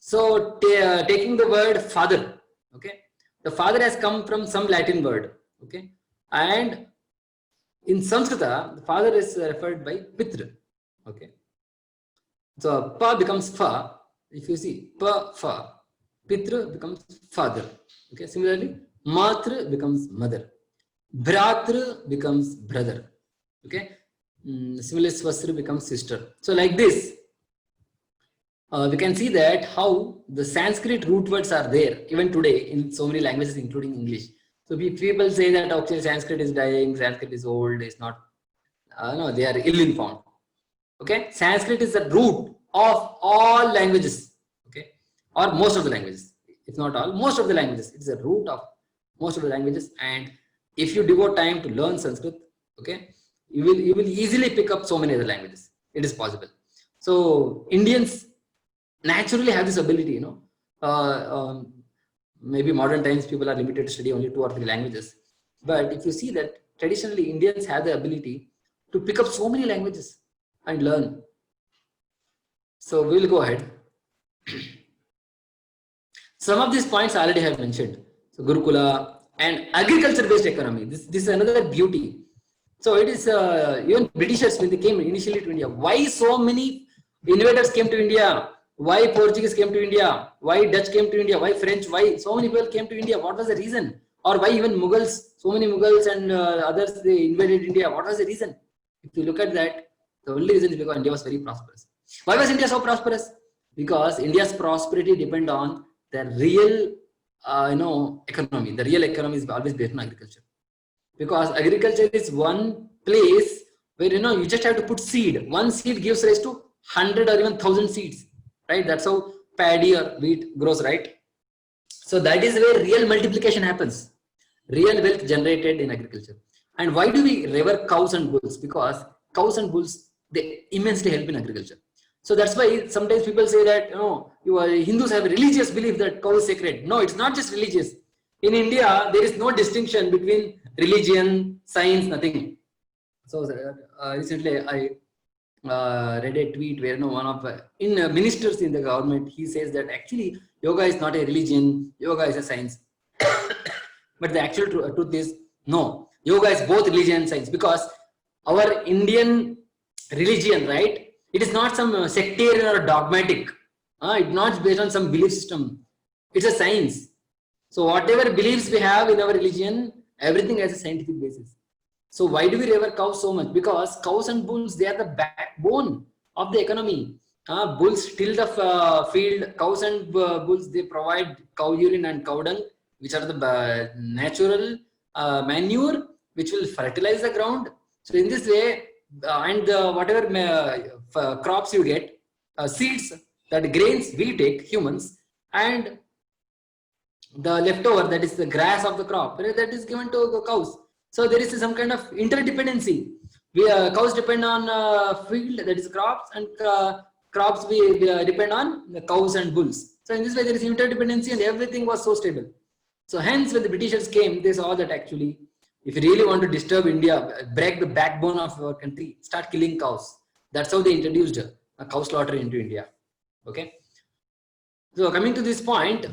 So taking the word father, okay? The father has come from some Latin word, okay? And in Sanskrita, the father is referred by Pitra, okay? So pa becomes fa. If you see pa, fa, Pitra becomes father, okay? Similarly, matra becomes mother, bhratra becomes brother, okay? Similarly, swastra becomes sister. So like this, we can see that how the Sanskrit root words are there even today in so many languages, including English. So people say that okay, Sanskrit is dying, Sanskrit is old, it's not, no, they are ill-informed. Okay, Sanskrit is the root of all languages, okay, or most of the languages, if not all, most of the languages. It is the root of most of the languages, and if you devote time to learn Sanskrit, okay, you will easily pick up so many other languages. It is possible. So Indians naturally have this ability, maybe modern times people are limited to study only 2 or 3 languages, but if you see that traditionally Indians have the ability to pick up so many languages and learn. So we will go ahead. Some of these points I already have mentioned. So Gurukula and agriculture based economy, this is another beauty. So it is even Britishers, when they came initially to India, why so many invaders came to India? Why Portuguese came to India? Why Dutch came to India? Why French? Why so many people came to India? What was the reason? Or why even Mughals, so many Mughals and others, they invaded India? What was the reason? If you look at that, the only reason is because India was very prosperous. Why was India so prosperous? Because India's prosperity depends on the real economy. The real economy is always based on agriculture. Because agriculture is one place where you just have to put seed. One seed gives rise to 100 or even 1,000 seeds, right? That's how paddy or wheat grows, right? So that is where real multiplication happens, real wealth generated in agriculture. And why do we revere cows and bulls? Because cows and bulls, they immensely help in agriculture. So that's why sometimes people say that Hindus have a religious belief that cow is sacred. No, it's not just religious. In India, there is no distinction between religion, science, nothing. So recently, read a tweet where one of ministers in the government, he says that actually yoga is not a religion, yoga is a science. But the actual truth is no, yoga is both religion and science, because our Indian religion, right? It is not some sectarian or dogmatic. It's not based on some belief system. It's a science. So whatever beliefs we have in our religion, everything has a scientific basis. So why do we revere cows so much? Because cows and bulls, they are the backbone of the economy. Bulls till the field, cows and bulls, they provide cow urine and cow dung, which are the natural manure, which will fertilize the ground. So in this way, and whatever crops you get, seeds, that grains we take, humans, and the leftover, that is the grass of the crop, that is given to the cows. So there is some kind of interdependency. Cows depend on field, that is crops, and crops we depend on the cows and bulls. So in this way, there is interdependency, and everything was so stable. So hence, when the Britishers came, they saw that actually, if you really want to disturb India, break the backbone of our country, start killing cows. That's how they introduced a cow slaughter into India. Okay. So coming to this point,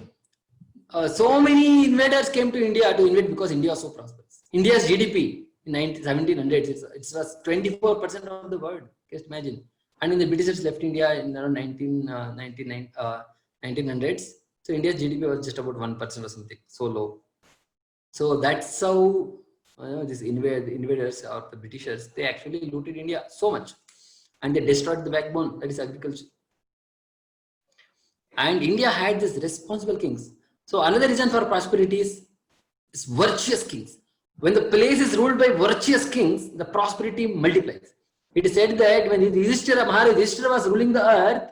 so many invaders came to India to invade because India was so prosperous. India's GDP in 1700s, it was 24% of the world. Just imagine. And when the Britishers left India in around 1900s, so India's GDP was just about 1% or something, so low. So that's how these invaders or the Britishers, they actually looted India so much, and they destroyed the backbone, that is agriculture. And India had these responsible kings. So another reason for prosperity is virtuous kings. When the place is ruled by virtuous kings, the prosperity multiplies. It is said that when Maharaja Yudhishthira was ruling the earth,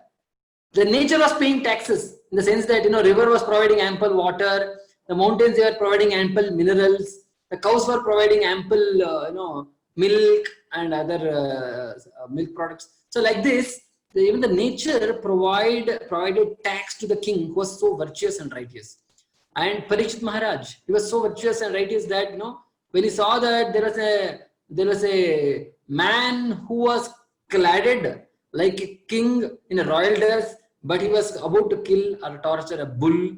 the nature was paying taxes, in the sense that river was providing ample water, the mountains, they were providing ample minerals, the cows were providing ample milk and other milk products. So like this, even the nature provided tax to the king who was so virtuous and righteous. And Parikshit Maharaj, he was so virtuous and righteous that when he saw that there was a man who was cladded like a king in a royal dress, but he was about to kill or torture a bull.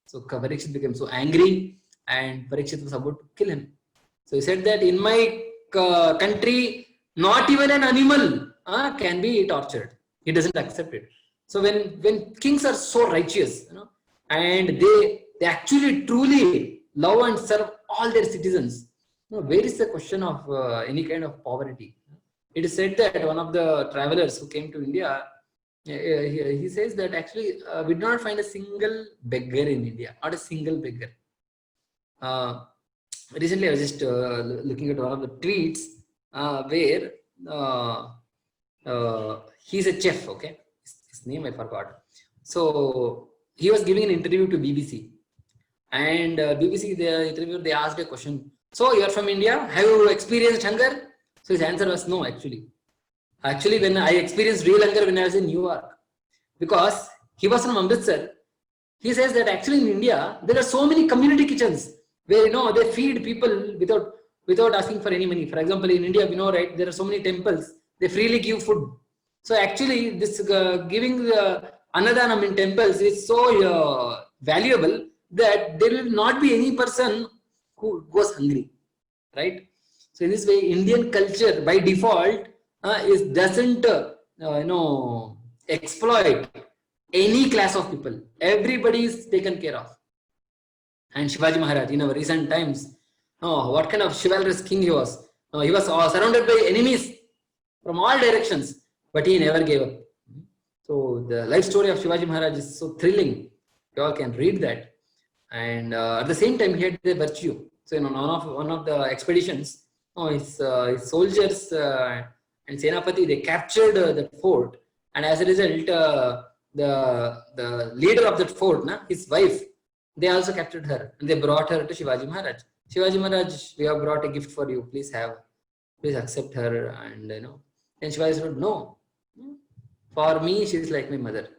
So Parikshit became so angry, and Parikshit was about to kill him. So he said that in my country, not even an animal can be tortured. He doesn't accept it. So when kings are so righteous, and they actually truly love and serve all their citizens, where is the question of any kind of poverty? It is said that one of the travelers who came to India, he says that actually we do not find a single beggar in India, not a single beggar. Recently, I was just looking at one of the tweets where he's a chef, okay? His name I forgot. So he was giving an interview to BBC, and BBC, the interviewer, they asked a question. So you are from India, have you experienced hunger? So his answer was no, actually. Actually, when I experienced real hunger when I was in New York, because he was from Amritsar, he says that actually in India, there are so many community kitchens where, they feed people without asking for any money. For example, in India, we know, right, there are so many temples, they freely give food. So actually, this giving Annadanam in temples is so valuable that there will not be any person who goes hungry, right? So in this way, Indian culture by default doesn't exploit any class of people. Everybody is taken care of. And Shivaji Maharaj, in our recent times, what kind of chivalrous king he was. He was surrounded by enemies from all directions, but he never gave up. So the life story of Shivaji Maharaj is so thrilling. You all can read that. And at the same time, he had the virtue. So one of the expeditions, his soldiers and Senapati, they captured the fort, and as a result, the leader of that fort, his wife, they also captured her, and they brought her to Shivaji Maharaj. Shivaji Maharaj, we have brought a gift for you. Please accept her. And and Shivaji said, no. For me, she is like my mother.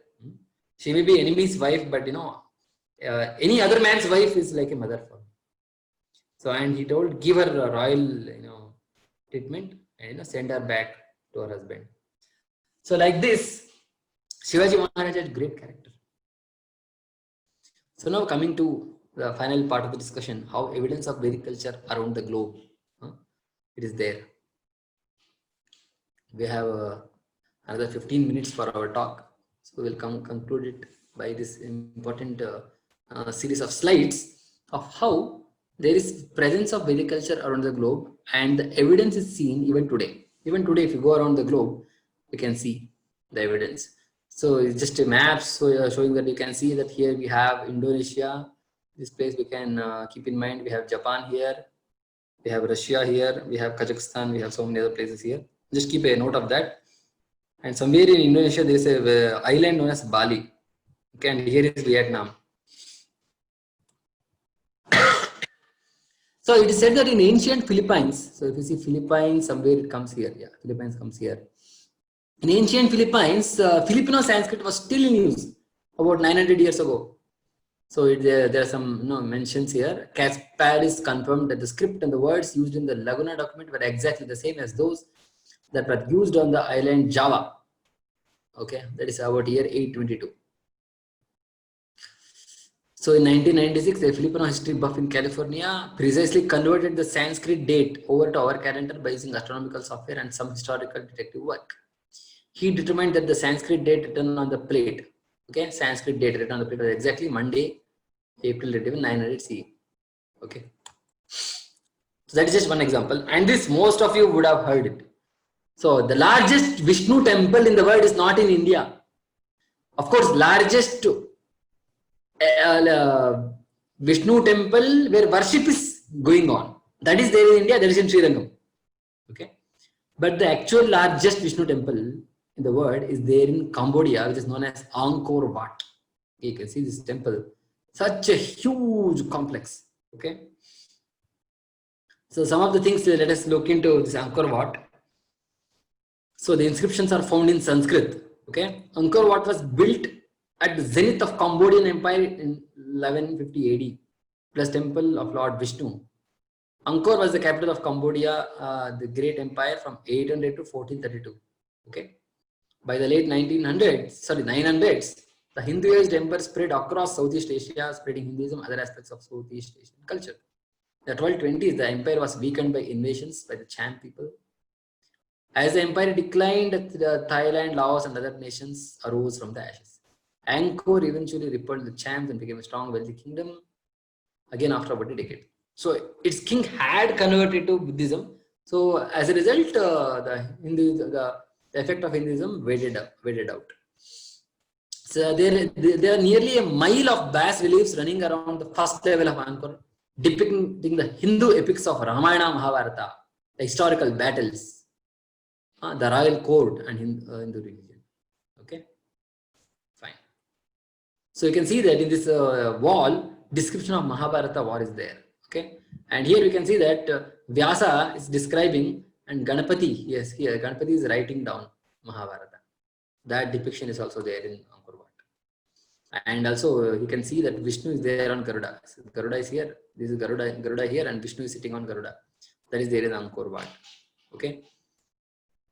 She may be enemy's wife, but any other man's wife is like a mother for me. So, and he told, give her a royal, treatment, and send her back to her husband. So like this, Shivaji Maharaj had great character. So now coming to the final part of the discussion, how evidence of Vedic culture around the globe, it is there. We have another 15 minutes for our talk. So we'll conclude it by this important series of slides of how there is presence of Vedic culture around the globe, and the evidence is seen even today. Even today, if you go around the globe, you can see the evidence. So it's just a map showing that you can see that here we have Indonesia. This place we can keep in mind. We have Japan here. We have Russia here. We have Kazakhstan. We have so many other places here. Just keep a note of that. And somewhere in Indonesia, there is a island known as Bali. Okay, and here is Vietnam. So it is said that in ancient Philippines, so if you see Philippines, somewhere it comes here. Yeah, Philippines comes here. In ancient Philippines, Filipino Sanskrit was still in use about 900 years ago. So there are some mentions here. Casparis confirmed that the script and the words used in the Laguna document were exactly the same as those that were used on the island Java. Okay, that is about year 822. So in 1996, a Filipino history buff in California precisely converted the Sanskrit date over to our calendar by using astronomical software and some historical detective work. He determined that the Sanskrit date written on the plate, okay, Sanskrit date written on the plate was exactly Monday, April 900 CE. Okay. So that is just one example. And this, most of you would have heard it. So the largest Vishnu temple in the world is not in India. Of course, largest Vishnu temple where worship is going on, that is there in India, that is in Srirangam. Okay. But the actual largest Vishnu temple in the world is there in Cambodia, which is known as Angkor Wat. You can see this temple, such a huge complex. Okay. So some of the things, let us look into this Angkor Wat. So the inscriptions are found in Sanskrit. Okay. Angkor Wat was built at the zenith of Cambodian Empire in 1150 AD, plus temple of Lord Vishnu. Angkor was the capital of Cambodia, the great empire from 800 to 1432. Okay. By the late 900s, the Hindu-age empire spread across Southeast Asia, spreading Hinduism, other aspects of Southeast Asian culture. In the 1220s, the empire was weakened by invasions by the Cham people. As the empire declined, Thailand, Laos, and other nations arose from the ashes. Angkor eventually repelled the Chams and became a strong, wealthy kingdom, again after about a decade. So its king had converted to Buddhism. So as a result, the effect of Hinduism waded out. So there are nearly a mile of bas reliefs running around the first level of Angkor, depicting the Hindu epics of Ramayana, Mahabharata, the historical battles, the royal court, and Hindu religion. Okay, fine. So you can see that in this wall, description of Mahabharata war is there. Okay, and here we can see that Vyasa is describing, and Ganapati, yes, here Ganapati is writing down Mahabharata. That depiction is also there in Angkor Wat. And also you can see that Vishnu is there on Garuda. So Garuda is here. This is Garuda here, and Vishnu is sitting on Garuda. That is there in Angkor Wat. Okay.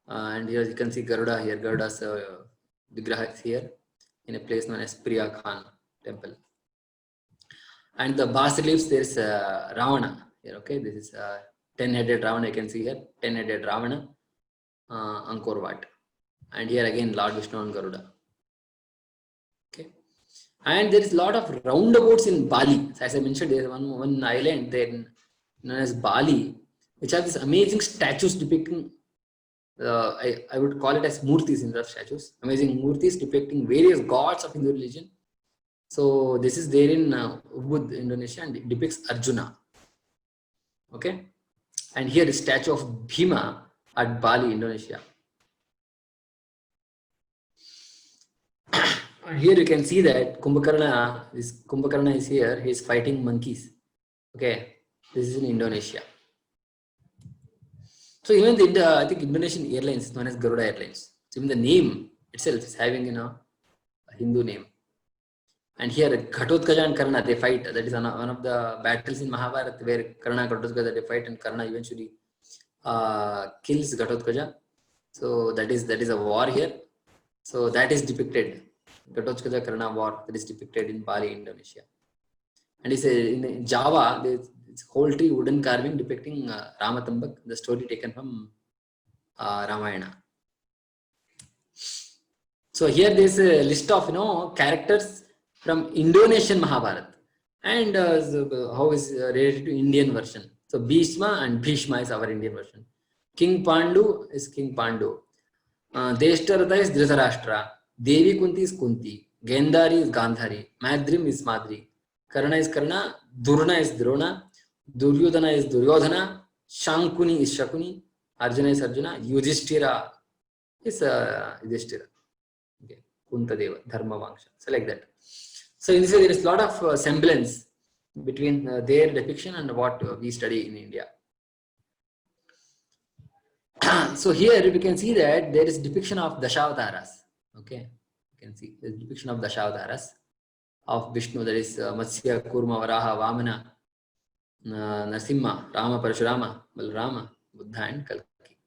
And here you can see Garuda here. Garuda's Vigraha is here in a place known as Priya Khan temple. And the bas reliefs, there is Ravana here. Okay, this is 10-headed Ravana. You can see here 10-headed Ravana, Angkor Wat. And here again Lord Vishnu on Garuda. Okay, and there is a lot of roundabouts in Bali. As I mentioned, there is one island there known as Bali, which have these amazing statues depicting. I would call it as murtis instead of statues. Amazing murtis depicting various gods of Hindu religion. So this is there in Ubud, Indonesia, and it depicts Arjuna. Okay, and here is statue of Bhima at Bali, Indonesia. Here you can see that Kumbhakarna is here. He is fighting monkeys. Okay, this is in Indonesia. So even I think Indonesian Airlines is known as Garuda Airlines. So even the name itself is having a Hindu name. And here Ghatotkaja and Karna, they fight. That is one of the battles in Mahabharata where Karna and Ghatotkaja they fight, and Karna eventually kills Ghatotkaja. So that is a war here. So that is depicted. Gatotkaca Karna war that is depicted in Bali, Indonesia. And it's in Java, there's whole tree wooden carving depicting Ramatambak, the story taken from Ramayana. So here there's a list of characters from Indonesian Mahabharata, and how is related to Indian version. So Bhishma and Bhishma is our Indian version. King Pandu is King Pandu. Deshtaratha is Dhritarashtra. Devi Kunti is Kunti. Gendari is Gandhari. Madrim is Madri. Karna is Karna. Durna is Drona. Duryodhana is Duryodhana. Shankuni is Shakuni. Arjuna is Arjuna. Yudhishthira is Yudhishthira. Okay. Kuntadeva, Dharma Vangsha. So like that. So in this way, there is a lot of semblance between their depiction and what we study in India. So here we can see that there is depiction of Dashavataras. Okay, you can see the depiction of Dashavataras of Vishnu. That is Matsya, Kurma, Varaha, Vamana, Narasimha, Rama, Parashurama, Balarama, Buddha, and Kalki.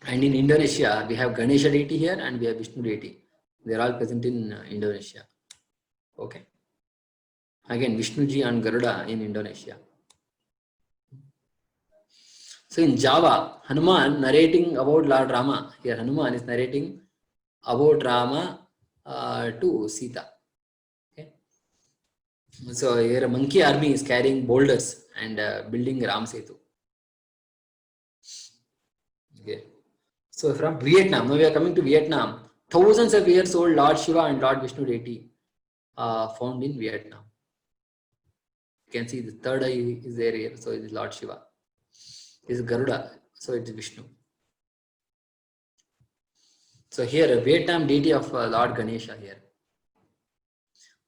And in Indonesia, we have Ganesha deity here and we have Vishnu deity. They are all present in Indonesia. Okay. Again, Vishnuji and Garuda in Indonesia. So in Java, Hanuman narrating about Lord Rama. Here Hanuman is narrating about Rama to Sita. Okay. So here a monkey army is carrying boulders and building Ram Setu. Okay. So from Vietnam, now we are coming to Vietnam. Thousands of years old Lord Shiva and Lord Vishnu deity found in Vietnam. You can see the third eye is there here. So it is Lord Shiva. This is Garuda. So it is Vishnu. So here a Vietnam deity of Lord Ganesha here.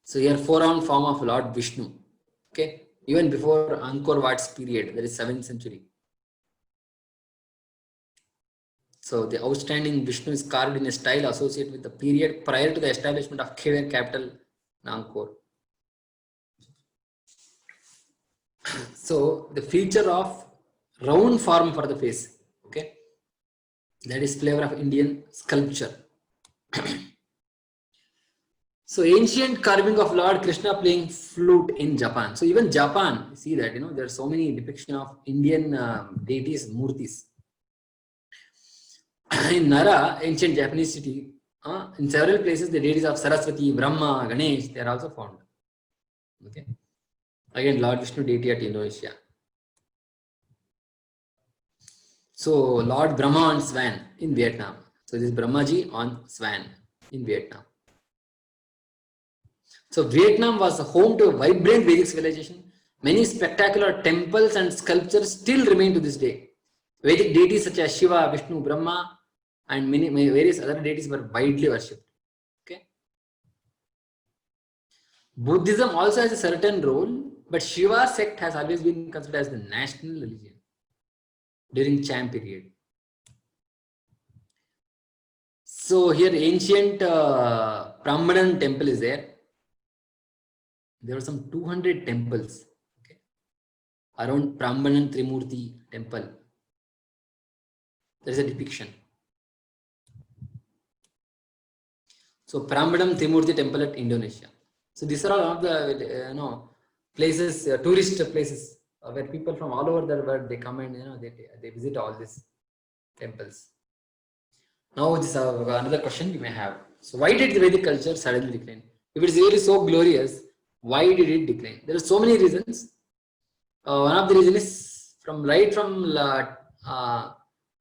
So here four-armed form of Lord Vishnu. Okay. Even before Angkor Wat's period, that is 7th century. So the outstanding Vishnu is carved in a style associated with the period prior to the establishment of Khmer capital Angkor. So the feature of round form for the face, okay, that is flavor of Indian sculpture. So ancient carving of Lord Krishna playing flute in Japan. So even Japan, you see that there are so many depiction of Indian deities, murtis. In Nara, ancient Japanese city, in several places the deities of Saraswati, Brahma, Ganesh, they are also found. Okay. Again, Lord Vishnu deity at Indonesia. So Lord Brahma on swan in Vietnam. So this is Brahmaji on swan in Vietnam. So Vietnam was home to a vibrant Vedic civilization. Many spectacular temples and sculptures still remain to this day. Vedic deities such as Shiva, Vishnu, Brahma, and many various other deities were widely worshipped. Okay. Buddhism also has a certain role, but Shiva sect has always been considered as the national religion during Cham period. So here ancient Prambanan temple is there. There were some 200 temples, okay, around Prambanan Trimurti temple. There is a depiction. So Prambanan Trimurti temple at Indonesia. So these are all of the places, tourist places where people from all over the world they come and they visit all these temples. Now this is another question we may have. So why did the Vedic culture suddenly decline? If it is really so glorious, why did it decline? There are so many reasons. One of the reasons is right from about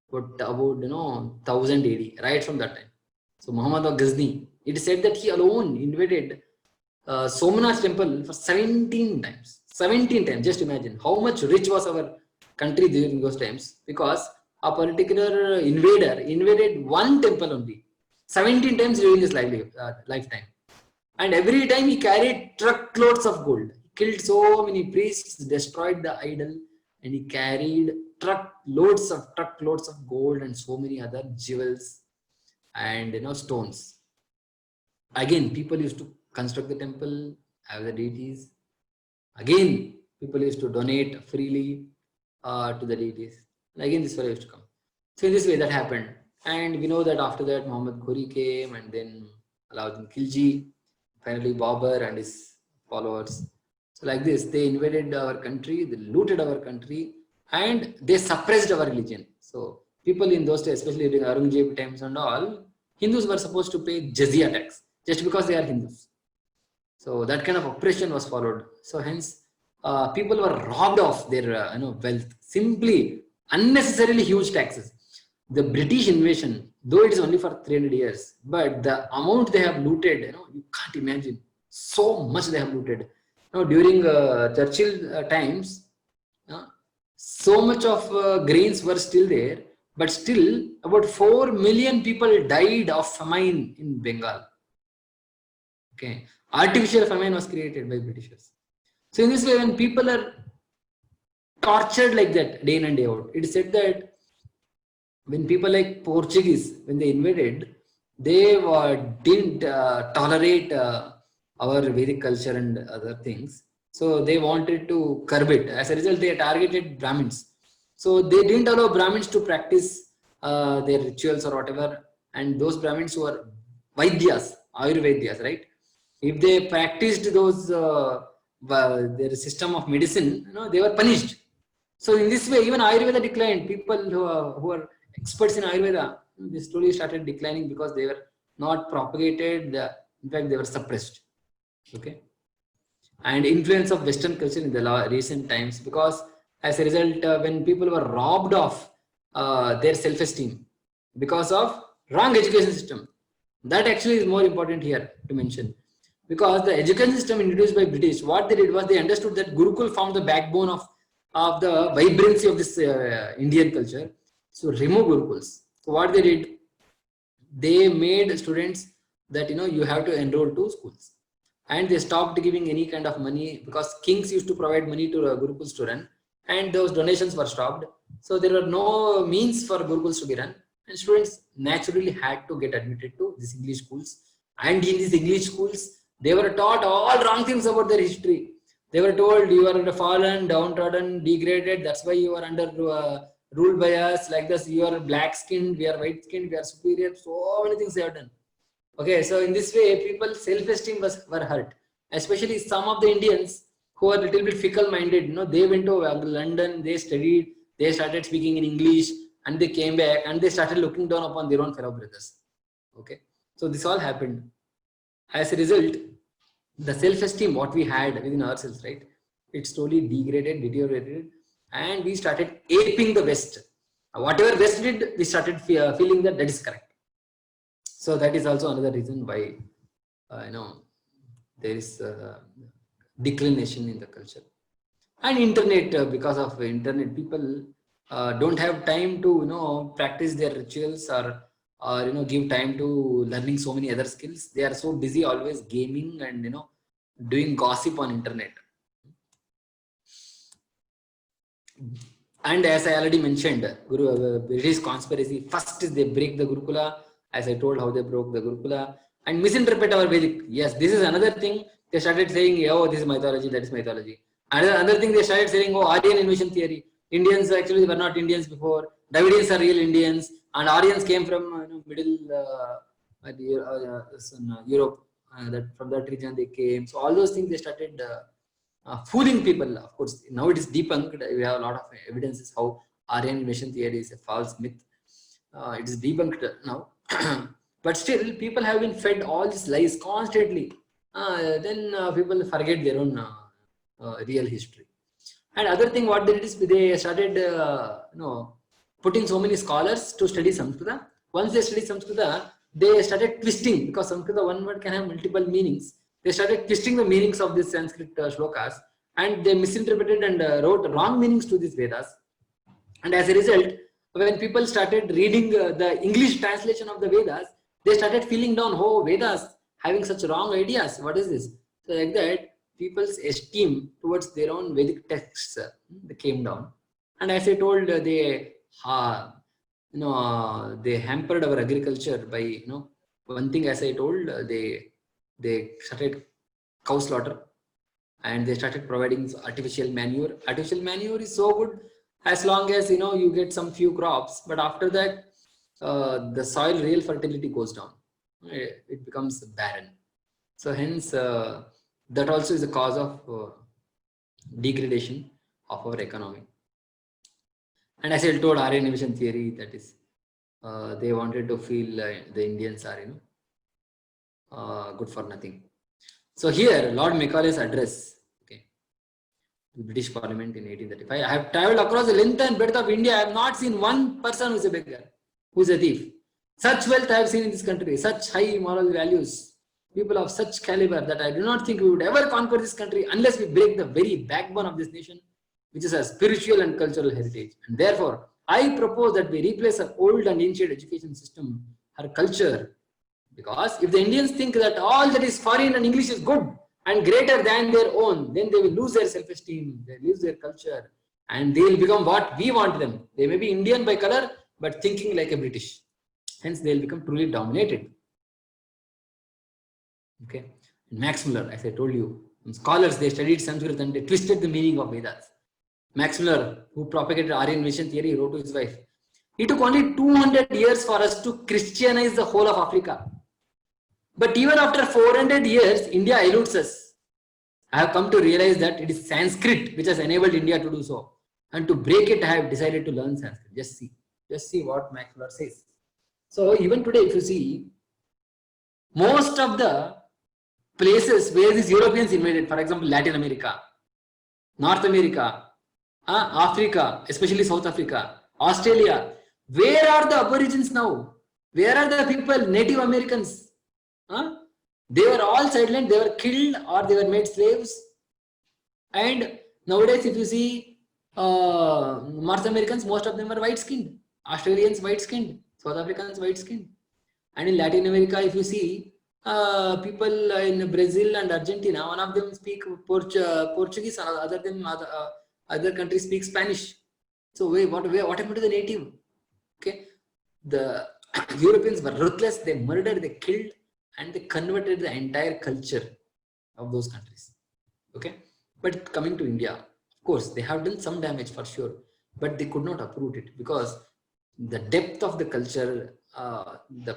1000 AD, right from that time. So Muhammad of Ghazni, it is said that he alone invaded Somnath temple for 17 times. 17 times, just imagine how much rich was our country during those times, because a particular invader invaded one temple only 17 times during his lifetime. And every time he carried truckloads of gold. He killed so many priests, destroyed the idol, and he carried truckloads of gold and so many other jewels and stones. Again, people used to construct the temple, have the deities. Again, people used to donate freely to the deities. And again, this fellow used to come. So in this way that happened. And we know that after that Muhammad Ghori came, and then Alauddin Khilji, finally Babur and his followers. So like this, they invaded our country, they looted our country, and they suppressed our religion. So people in those days, especially during Aurangzeb times and all, Hindus were supposed to pay jizya tax just because they are Hindus. So that kind of oppression was followed. So hence, people were robbed of their wealth, simply unnecessarily huge taxes. The British invasion, though it is only for 300 years, but the amount they have looted, you can't imagine. So much they have looted. During Churchill times, so much of grains were still there, but still about 4 million people died of famine in Bengal. Okay, artificial famine was created by Britishers. So in this way, when people are tortured like that day in and day out, it is said that when people like Portuguese, when they invaded, they didn't tolerate our Vedic culture and other things. So they wanted to curb it. As a result, they targeted Brahmins. So they didn't allow Brahmins to practice their rituals or whatever. And those Brahmins who were Vaidyas, Ayurvedyas, right? If they practiced those their system of medicine, they were punished. So in this way, even Ayurveda declined. People who are experts in Ayurveda, they slowly started declining because they were not propagated. In fact, they were suppressed. Okay. And influence of Western culture in the recent times, because as a result, when people were robbed of their self-esteem because of wrong education system, that actually is more important here to mention. Because the education system introduced by British, what they did was they understood that Gurukul formed the backbone of the vibrancy of this Indian culture. So remove Gurukuls. So what they did, they made students that you have to enroll to schools, and they stopped giving any kind of money because kings used to provide money to Gurukuls to run, and those donations were stopped. So there were no means for Gurukuls to be run, and students naturally had to get admitted to these English schools. And in these English schools, they were taught all wrong things about their history. They were told you are fallen, downtrodden, degraded. That's why you are under ruled by us. Like this, you are black skinned, we are white skinned, we are superior. So many things they have done. Okay, so in this way, people's self-esteem were hurt. Especially some of the Indians who are a little bit fickle-minded. They went to London, they studied, they started speaking in English, and they came back and they started looking down upon their own fellow brothers. Okay, so this all happened. As a result, the self-esteem what we had within ourselves, right, it slowly degraded, deteriorated, and we started aping the West. Whatever West did, we started feeling that is correct. So that is also another reason why there is declination in the culture. And internet, because of internet, people don't have time to practice their rituals or give time to learning so many other skills. They are so busy always gaming and doing gossip on internet. And as I already mentioned, British conspiracy, first is they break the Gurukula, as I told how they broke the Gurukula, and misinterpret our Vedic. Yes, this is another thing. They started saying, oh, this is mythology, that is mythology. Another thing they started saying, oh, Aryan invasion theory. Indians actually were not Indians before. Dravidians are real Indians, and Aryans came from middle Europe. That from that region they came. So all those things they started fooling people. Of course, now it is debunked. We have a lot of evidences how Aryan invasion theory is a false myth. It is debunked now. But still, people have been fed all these lies constantly. Then people forget their own real history. And other thing, what they did is they started, putting so many scholars to study Samskrita. Once they study Samskrita, they started twisting, because Samskrita, one word can have multiple meanings. They started twisting the meanings of these Sanskrit shlokas, and they misinterpreted and wrote wrong meanings to these Vedas. And as a result, when people started reading the English translation of the Vedas, they started feeling down, oh, Vedas having such wrong ideas. What is this? So like that, people's esteem towards their own Vedic texts they came down. And as I told, they hampered our agriculture by one thing. As I told, they started cow slaughter, and they started providing artificial manure. Artificial manure is so good as long as you get some few crops, but after that the soil real fertility goes down. It becomes barren. So hence, that also is a cause of degradation of our economy. And as I told, Aryan invasion theory, that is, they wanted to feel the Indians are, good for nothing. So here, Lord Macaulay's address, okay, to the British Parliament in 1835. I have travelled across the length and breadth of India. I have not seen one person who is a beggar, who is a thief. Such wealth I have seen in this country, such high moral values, people of such caliber, that I do not think we would ever conquer this country unless we break the very backbone of this nation, which is our spiritual and cultural heritage. And therefore, I propose that we replace our old and ancient education system, our culture. Because if the Indians think that all that is foreign and English is good and greater than their own, then they will lose their self-esteem, they lose their culture, and they will become what we want them. They may be Indian by color, but thinking like a British. Hence, they will become truly dominated. Okay. Max Muller, as I told you, scholars, they studied Sanskrit and they twisted the meaning of Vedas. Max Muller, who propagated Aryan invasion theory, wrote to his wife, "It took only 200 years for us to Christianize the whole of Africa. But even after 400 years, India eludes us. I have come to realize that it is Sanskrit which has enabled India to do so. And to break it, I have decided to learn Sanskrit." Just see what Max Muller says. So even today, if you see, most of the places where these Europeans invaded, for example, Latin America, North America, Africa, especially South Africa, Australia, where are the Aborigines now? Where are the people, Native Americans? They were all sidelined, they were killed or they were made slaves. And nowadays, if you see North Americans, most of them are white-skinned. Australians, white-skinned. South Africans, white-skinned. And in Latin America, if you see people in Brazil and Argentina, one of them speak Portuguese, other countries speak Spanish. So what happened to the native? Okay, the Europeans were ruthless. They murdered, they killed, and they converted the entire culture of those countries. Okay, but coming to India, of course, they have done some damage for sure, but they could not uproot it because the depth of the culture, the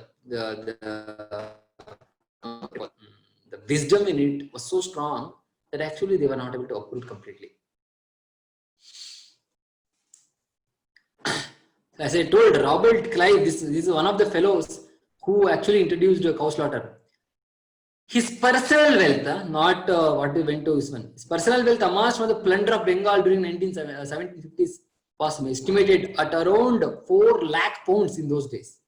wisdom in it was so strong that actually they were not able to uproot completely. As I told, Robert Clive, this is one of the fellows who actually introduced cow slaughter. His personal wealth, not what we went to this one, his personal wealth amassed from the plunder of Bengal during 1750s was estimated at around 4 lakh pounds in those days.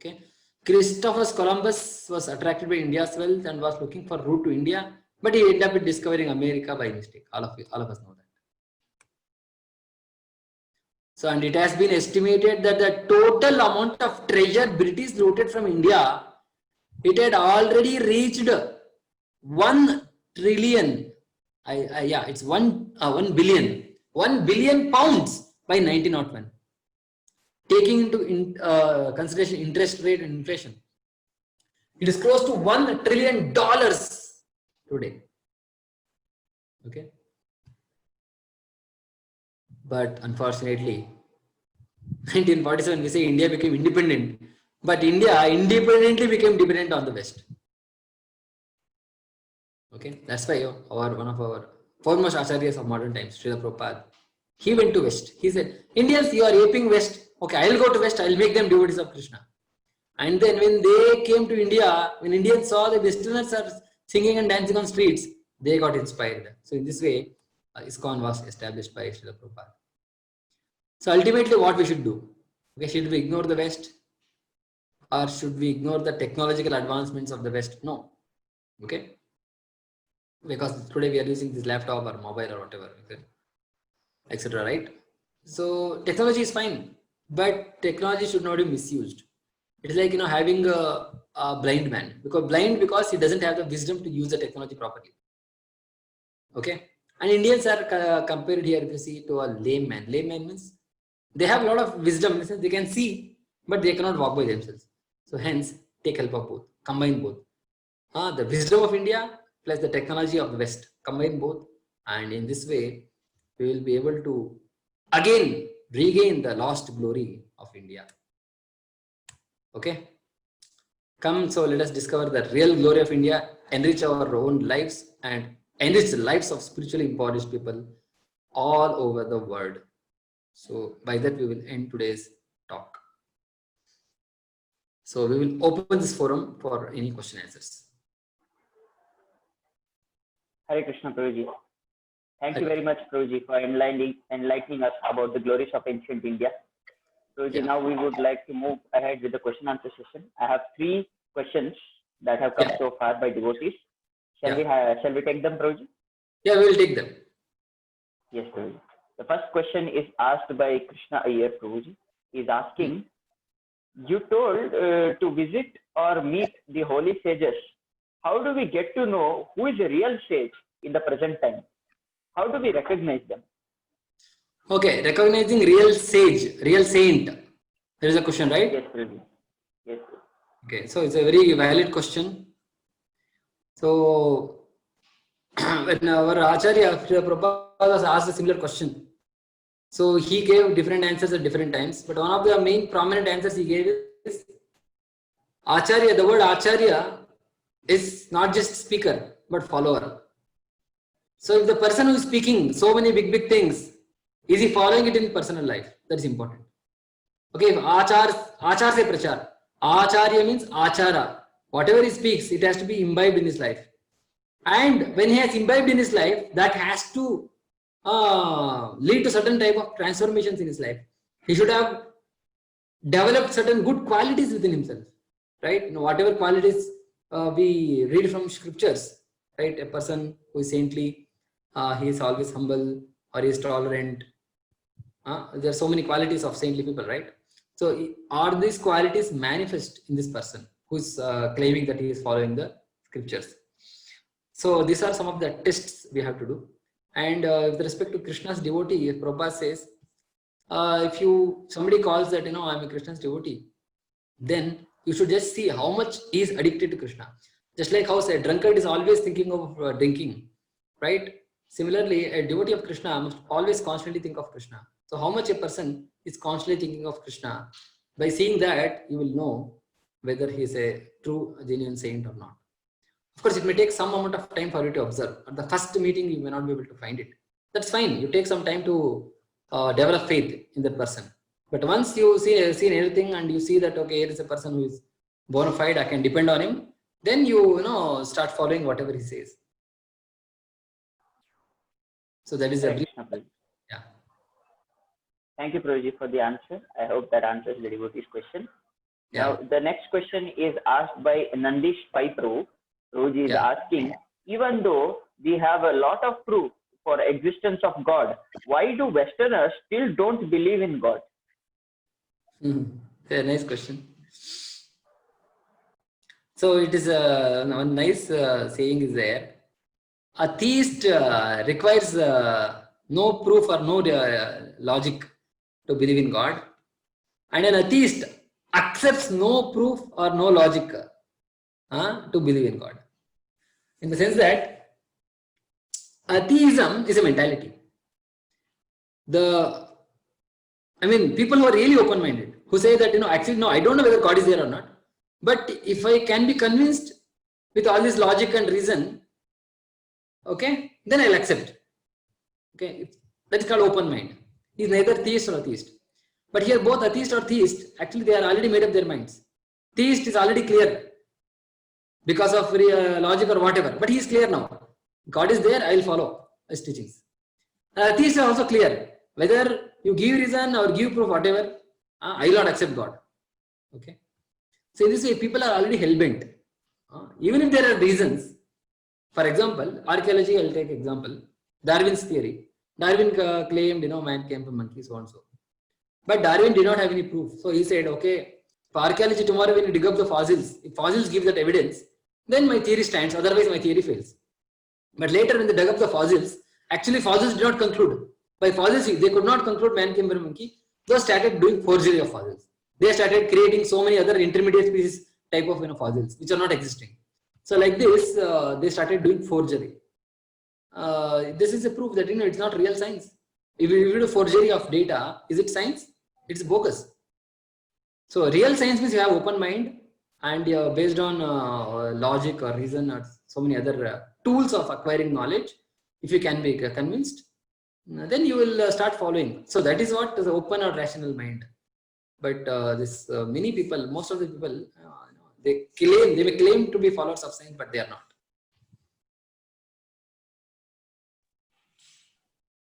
Okay. Christopher Columbus was attracted by India's wealth and was looking for route to India, but he ended up discovering America by mistake. All of us know that. So, and it has been estimated that the total amount of treasure British looted from India, it had already reached 1 trillion. It's 1 billion. 1 billion pounds by 1901. Taking into consideration interest rate and inflation, it is close to $1 trillion today. Okay. But unfortunately, 1947, we say India became independent, but India independently became dependent on the West. Okay, that's why one of our foremost acharyas of modern times, Srila Prabhupada, he went to West. He said, Indians, you are aping West. Okay, I'll go to West, I'll make them devotees of Krishna. And then when they came to India, when Indians saw the Westerners are singing and dancing on streets, they got inspired. So in this way, ISKCON was established by Srila Prabhupada. So ultimately what we should do? Okay, should we ignore the West? Or should we ignore the technological advancements of the West? No. Okay. Because today we are using this laptop or mobile or whatever, okay, etc. Right? So technology is fine, but technology should not be misused. It is like having a blind man, because he doesn't have the wisdom to use the technology properly. Okay, and Indians are compared here, if you see, to a lame man. Lame man means they have a lot of wisdom, they can see, but they cannot walk by themselves. So hence, take help of both, combine both. The wisdom of India plus the technology of the West, combine both, and in this way, we will be able to again regain the lost glory of India. Okay. Come, so let us discover the real glory of India, enrich our own lives, and enrich the lives of spiritually impoverished people all over the world. So by that we will end today's talk. So we will open this forum for any question answers. Hare Krishna, Prabhuji. Thank you very much, Prabhuji, for enlightening us about the glories of ancient India. Prabhuji, now we would like to move ahead with the question answer session. I have 3 questions that have come so far by devotees. Shall we take them, Prabhuji? Yeah, we will take them. Yes, Prabhuji. The first question is asked by Krishna Iyer, Prabhuji. He is asking, you told to visit or meet the holy sages. How do we get to know who is a real sage in the present time? How do we recognize them? Okay, recognizing real sage, real saint. There is a question, right? Yes, Prabhuji. Yes. Okay, so it's a very valid question. So when our Acharya Prabhupada was asked a similar question, so he gave different answers at different times. But one of the main prominent answers he gave is Acharya. The word Acharya is not just speaker but follower. So if the person who is speaking so many big things, is he following it in personal life? That is important. Okay, if Achar se prachar. Acharya means Achara. Whatever he speaks, it has to be imbibed in his life. And when he has imbibed in his life, that has to lead to certain type of transformations in his life. He should have developed certain good qualities within himself, right? You know, whatever qualities we read from scriptures, right? A person who is saintly, he is always humble or he is tolerant. There are so many qualities of saintly people, right? So are these qualities manifest in this person who is claiming that he is following the scriptures? So these are some of the tests we have to do. And with respect to Krishna's devotee, Prabhupada says, if somebody calls that, I'm a Krishna's devotee, then you should just see how much he is addicted to Krishna. Just like how a drunkard is always thinking of drinking, right? Similarly, a devotee of Krishna must always constantly think of Krishna. So how much a person is constantly thinking of Krishna, by seeing that, you will know whether he is a true, genuine saint or not. Of course, it may take some amount of time for you to observe. At the first meeting, you may not be able to find it. That's fine. You take some time to develop faith in that person. But once you seen everything and you see that, okay, here is a person who is bona fide, I can depend on him, then you start following whatever he says. So that is a brief. Yeah. Thank you, Prabhuji, for the answer. I hope that answers the devotee's question. Yeah. Now, the next question is asked by Nandish Pai Prabhu. Prabhuji is asking, even though we have a lot of proof for existence of God, why do Westerners still don't believe in God? Yeah, nice question. So it is a nice saying is there. A theist requires no proof or no logic to believe in God, and an atheist accepts no proof or no logic to believe in God. In the sense that atheism is a mentality. People who are really open-minded, who say that, actually, no, I don't know whether God is there or not, but if I can be convinced with all this logic and reason, okay, then I'll accept. Okay, that's called open mind. He's neither theist nor atheist. But here, both atheist or theist, actually, they are already made up their minds. Theist is already clear because of logic or whatever, but he is clear now. God is there, I will follow his teachings. Atheist is also clear. Whether you give reason or give proof, whatever, I will not accept God. Okay. So in this way, people are already hell-bent. Even if there are reasons, for example, archaeology, I'll take example, Darwin's theory. Darwin claimed, man came from monkeys, so and so. But Darwin did not have any proof. So he said, okay, for archaeology tomorrow when you dig up the fossils, if fossils give that evidence, then my theory stands, otherwise my theory fails. But later when they dug up the fossils, actually fossils did not conclude. By fossils, they could not conclude man came from monkey. They started doing forgery of fossils. They started creating so many other intermediate species type of fossils, which are not existing. So like this, they started doing forgery. This is a proof that it's not real science. If you do forgery of data, is it science? It's bogus. So real science means you have open mind and you're based on logic or reason or so many other tools of acquiring knowledge. If you can be convinced, then you will start following. So that is what is open or rational mind. But this many people, most of the people, they may claim to be followers of science, but they are not.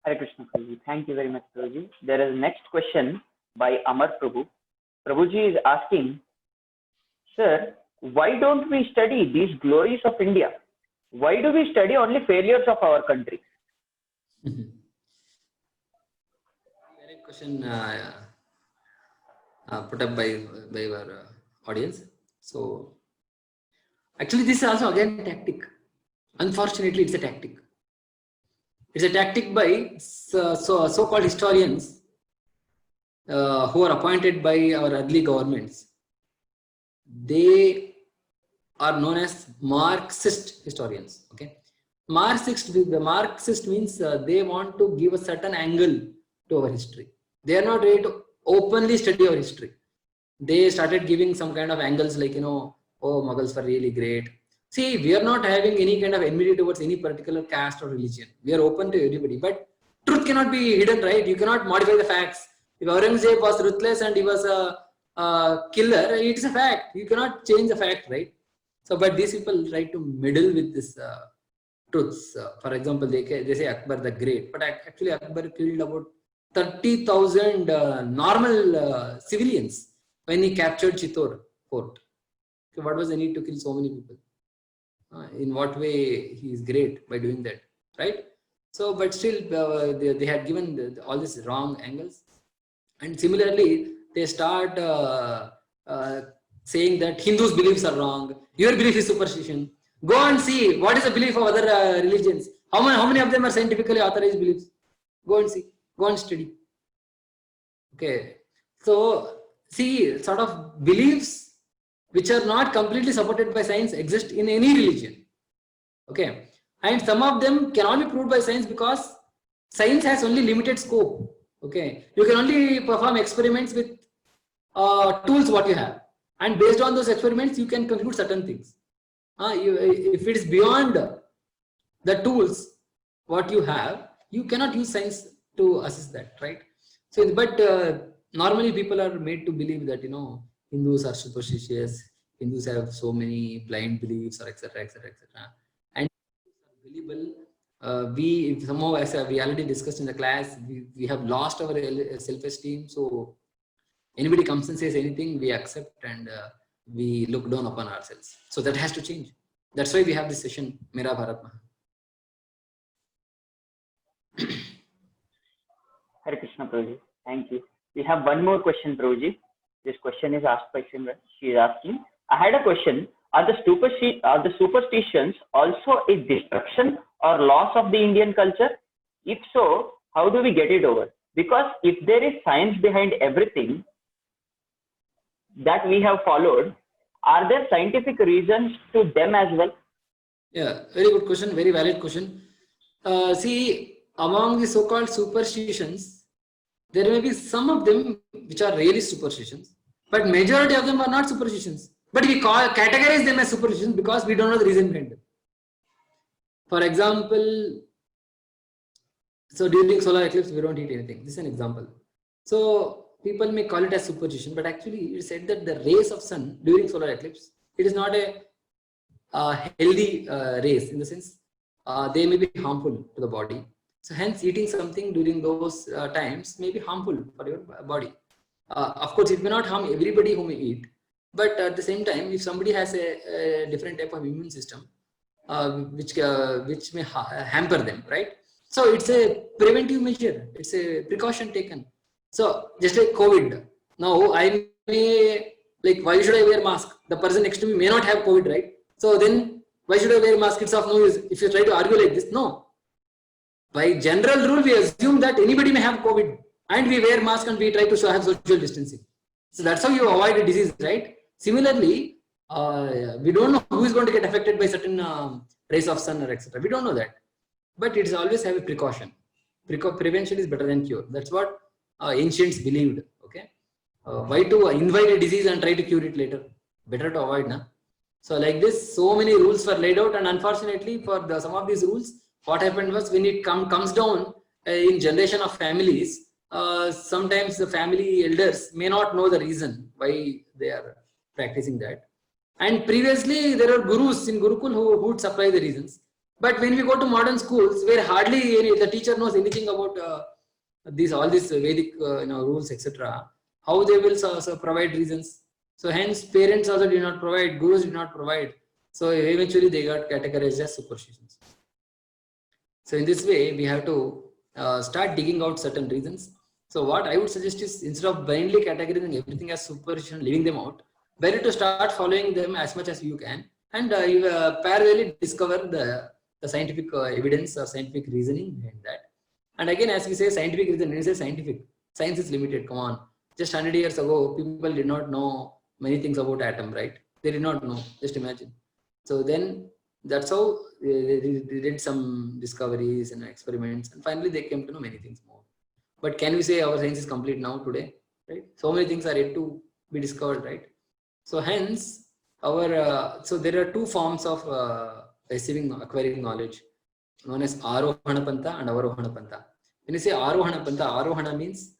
Hare Krishna, Prabhuji. Thank you very much, Prabhuji. There is next question by Amar Prabhu. Prabhuji is asking, sir, why don't we study these glories of India? Why do we study only failures of our country? Very question put up by our audience. So actually this is also again tactic. Unfortunately, it's a tactic. It's a tactic by so-called historians who are appointed by our early governments. They are known as Marxist historians. Okay, the Marxist means they want to give a certain angle to our history. They are not ready to openly study our history. They started giving some kind of angles like, oh, Mughals were really great. See, we are not having any kind of enmity towards any particular caste or religion. We are open to everybody, but truth cannot be hidden, right? You cannot modify the facts. If Aurangzeb was ruthless and he was a killer, it is a fact. You cannot change the fact, right? So, but these people try to meddle with this truths. For example, they say Akbar the Great, but actually Akbar killed about 30,000 normal civilians when he captured Chittor fort. So what was the need to kill so many people? In what way he is great by doing that, right? So, but still they had given all these wrong angles. And similarly, they start saying that Hindus' beliefs are wrong. Your belief is superstition. Go and see what is the belief of other religions. How many of them are scientifically authorized beliefs? Go and see. Go and study. Okay. So, see, sort of beliefs which are not completely supported by science exist in any religion. Okay. And some of them cannot be proved by science because science has only limited scope. Okay. You can only perform experiments with tools what you have. And based on those experiments, you can conclude certain things. If it is beyond the tools what you have, you cannot use science to assess that, right? So, but normally people are made to believe that, Hindus are superstitious, Hindus have so many blind beliefs, or etc., etc., etc. And believable. We somehow, as we already discussed in the class, we have lost our self-esteem. So anybody comes and says anything, we accept and we look down upon ourselves. So that has to change. That's why we have this session, Mera Bharat Maha. Hare Krishna, Prabhuji. Thank you. We have one more question, Prabhuji. This question is asked by Simran. She is asking, I had a question. Are the superstitions also a destruction or loss of the Indian culture? If so, how do we get it over? Because if there is science behind everything that we have followed, are there scientific reasons to them as well? Yeah, very good question, very valid question. See, among the so-called superstitions, there may be some of them which are really superstitions, but majority of them are not superstitions. But we categorize them as superstitions because we don't know the reason behind them. For example, so during solar eclipse, we don't eat anything. This is an example. So people may call it as superstition, but actually it's said that the rays of sun during solar eclipse, it is not a healthy rays, in the sense they may be harmful to the body. So hence eating something during those times may be harmful for your body. Of course, it may not harm everybody who may eat, but at the same time, if somebody has a different type of immune system, which may hamper them, right? So it's a preventive measure. It's a precaution taken. So just like COVID, now I may, like, why should I wear mask? The person next to me may not have COVID, right? So then why should I wear mask? It's of no use. If you try to argue like this, no. By general rule, we assume that anybody may have COVID and we wear mask and we try to have social distancing. So that's how you avoid a disease, right? Similarly, we don't know who is going to get affected by certain rays of sun or etc. We don't know that, but it is always have a precaution. prevention is better than cure. That's what ancients believed. Okay, why to invite a disease and try to cure it later? Better to avoid, na? So like this, so many rules were laid out, and unfortunately for some of these rules, what happened was when it comes down in generation of families, sometimes the family elders may not know the reason why they are practicing that. And previously there are gurus in Gurukul who would supply the reasons. But when we go to modern schools, where hardly the teacher knows anything about all these Vedic rules, etc., how they will provide reasons. So hence parents also did not provide, gurus did not provide. So eventually they got categorized as superstitions. So in this way, we have to start digging out certain reasons. So what I would suggest is, instead of blindly categorizing everything as superstition, leaving them out, better to start following them as much as you can, and you parallelly discover the scientific evidence or scientific reasoning behind that. And again, as we say, scientific reason, when we say scientific, science is limited. Come on, just 100 years ago, people did not know many things about atom, right? They did not know. Just imagine. So then that's how they did some discoveries and experiments, and finally they came to know many things more. But can we say our science is complete now today? Right? So many things are yet to be discovered, right? So hence our so there are two forms of acquiring knowledge, known as Arohana Pantha and Avarohana Pantha. When you say Arohana Pantha, Arohana means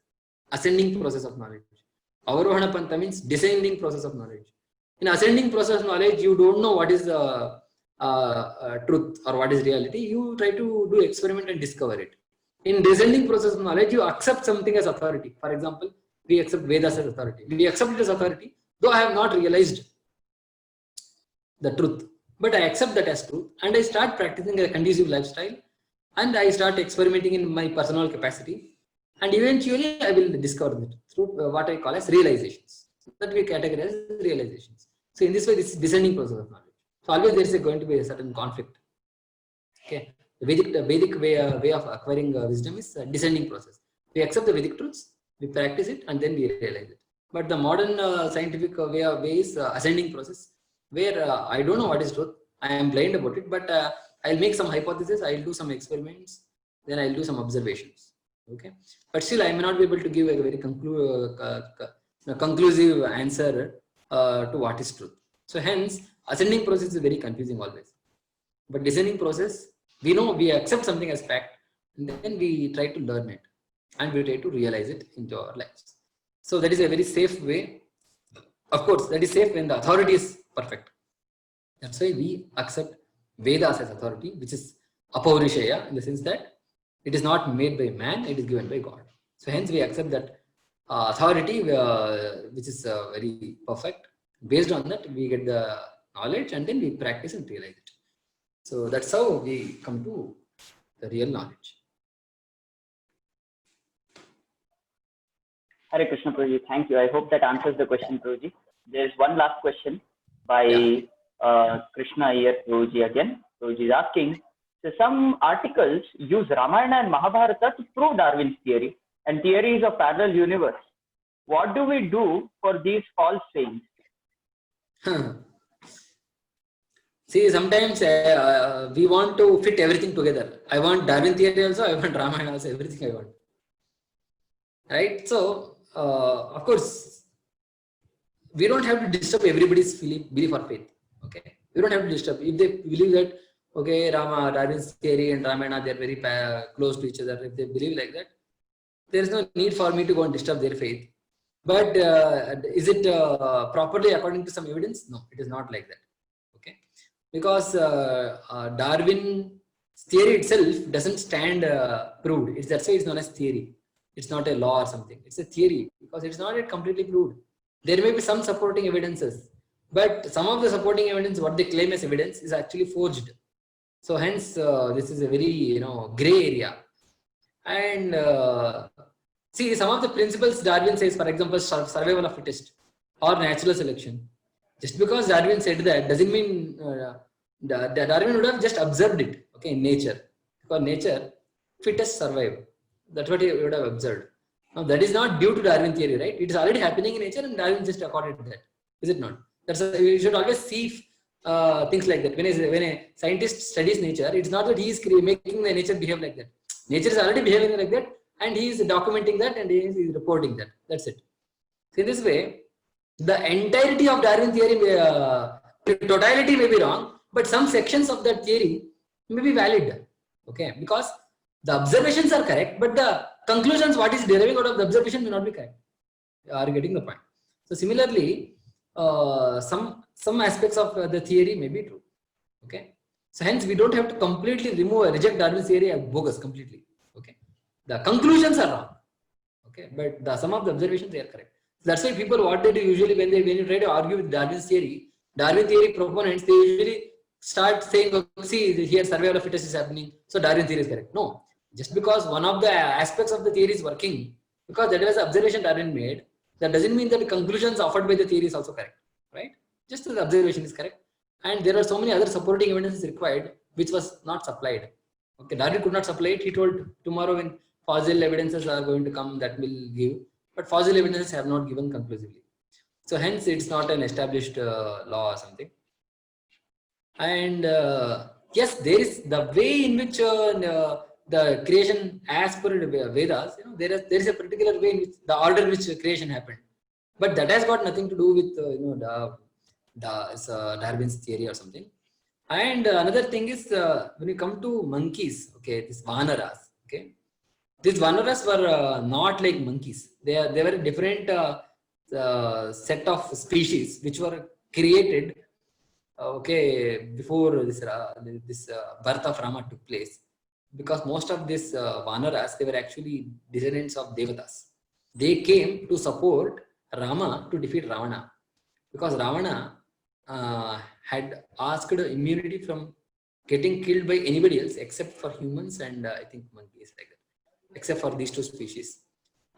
ascending process of knowledge. Avarohana Pantha means descending process of knowledge. In ascending process of knowledge, you don't know what is the truth or what is reality. You try to do experiment and discover it. In descending process of knowledge, you accept something as authority. For example, we accept Vedas as authority. We accept it as authority, though I have not realized the truth, but I accept that as truth, and I start practicing a conducive lifestyle, and I start experimenting in my personal capacity, and eventually I will discover it through what I call as realizations. That we categorize as realizations. So in this way, this is descending process of knowledge. So always there is going to be a certain conflict. Okay, the Vedic way of acquiring wisdom is a descending process. We accept the Vedic truths, we practice it, and then we realize it. But the modern scientific way is ascending process, where I don't know what is truth. I am blind about it, but I'll make some hypothesis, I'll do some experiments, then I'll do some observations. Okay, but still I may not be able to give a very conclusive answer to what is truth. So hence, ascending process is very confusing always. But descending process, we know, we accept something as fact, and then we try to learn it, and we try to realize it into our lives. So that is a very safe way. Of course, that is safe when the authority is perfect. That's why we accept Vedas as authority, which is Apaurishaya, in the sense that it is not made by man, it is given by God. So hence we accept that authority, which is very perfect. Based on that, we get the knowledge, and then we practice and realize it. So that's how we come to the real knowledge. Hare Krishna, Prabhuji. Thank you. I hope that answers the question, Prabhuji. There's one last question by Krishna Iyer, Prabhuji again. Prabhuji is asking, so some articles use Ramayana and Mahabharata to prove Darwin's theory and theories of parallel universe. What do we do for these false sayings? See, sometimes we want to fit everything together. I want Darwin theory also, I want Ramayana also, everything I want. Right? So, of course, we don't have to disturb everybody's belief or faith. Okay? We don't have to disturb. If they believe that, okay, Darwin's theory and Ramayana, they are very close to each other. If they believe like that, there is no need for me to go and disturb their faith. But is it properly according to some evidence? No, it is not like that. Okay? Because Darwin's theory itself doesn't stand proved. That's why it's known as theory. It's not a law or something. It's a theory because it's not yet completely proved. There may be some supporting evidences, but some of the supporting evidence, what they claim as evidence, is actually forged. So hence, this is a very gray area. And see, some of the principles Darwin says, for example, survival of fittest or natural selection. Just because Darwin said that doesn't mean Darwin would have just observed it. Okay, in nature, because nature, fittest survive. That's what he would have observed. Now that is not due to Darwin theory, right? It is already happening in nature, and Darwin just accorded to that. Is it not? You should always see things like that. When a scientist studies nature, it's not that he is making the nature behave like that. Nature is already behaving like that, and he is documenting that and he is reporting that. That's it. So in this way, the entirety of Darwin theory, totality may be wrong, but some sections of that theory may be valid. Okay, because the observations are correct, but the conclusions, what is deriving out of the observation, may not be correct. You are getting the point. So similarly, some aspects of the theory may be true. Okay, so hence we don't have to completely remove or reject Darwin's theory as bogus completely. Okay, the conclusions are wrong. Okay, but some of the observations, they are correct. So that's why people, what they do usually when you try to argue with Darwin theory proponents, they usually start saying, oh, see, here survival of fittest is happening, so Darwin theory is correct. No, just because one of the aspects of the theory is working, because that was the observation Darwin made, that doesn't mean that the conclusions offered by the theory is also correct, right? Just the observation is correct, and there are so many other supporting evidences required which was not supplied. Okay, Darwin could not supply it. He told tomorrow when fossil evidences are going to come, that will give, but fossil evidences have not given conclusively. So hence it's not an established law or something. And yes, there is the way in which the creation, as per Vedas, there is a particular way in which the order in which creation happened, but that has got nothing to do with Darwin's theory or something. And another thing is, when you come to monkeys, okay, these vanaras, okay, these vanaras were not like monkeys. They were a different set of species which were created, okay, before this birth of Rama took place. Because most of these vanaras, they were actually descendants of Devatas. They came to support Rama to defeat Ravana, because Ravana had asked immunity from getting killed by anybody else except for humans and I think monkeys, like that, except for these two species.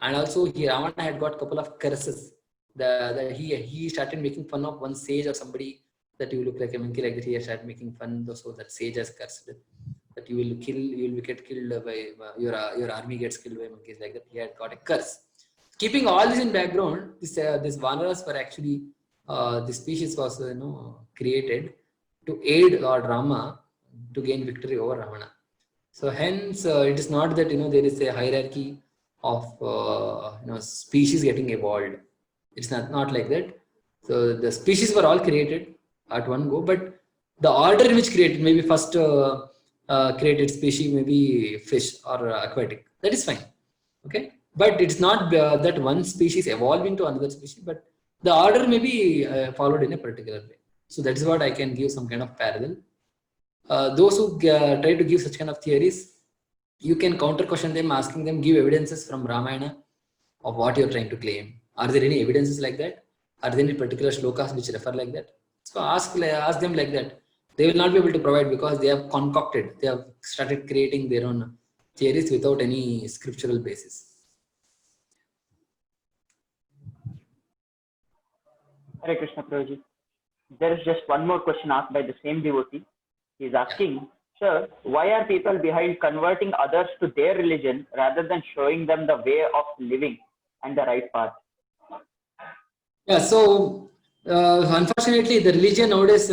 And also Ravana had got a couple of curses. He started making fun of one sage or somebody, that you look like a monkey, like that. He started making fun, so that sage has cursed that you will get killed by your army gets killed by monkeys, like that. He had got a curse. Keeping all this in background, this vanaras were actually the species was created to aid Lord Rama to gain victory over Ravana. So hence it is not that there is a hierarchy of species getting evolved. It's not like that. So the species were all created at one go, but the order in which created, maybe first created species, maybe fish or aquatic, that is fine. Okay, but it's not that one species evolved into another species, but the order may be followed in a particular way. So that is what I can give some kind of parallel. Those who try to give such kind of theories, you can counter question them, asking them, give evidences from Ramayana of what you are trying to claim. Are there any evidences like that? Are there any particular shlokas which refer like that? So ask them like that. They will not be able to provide, because they have concocted, they have started creating their own theories without any scriptural basis. Hare Krishna, Prabhuji. There is just one more question asked by the same devotee. He is asking, sir, why are people behind converting others to their religion rather than showing them the way of living and the right path? Yeah, so unfortunately, the religion nowadays,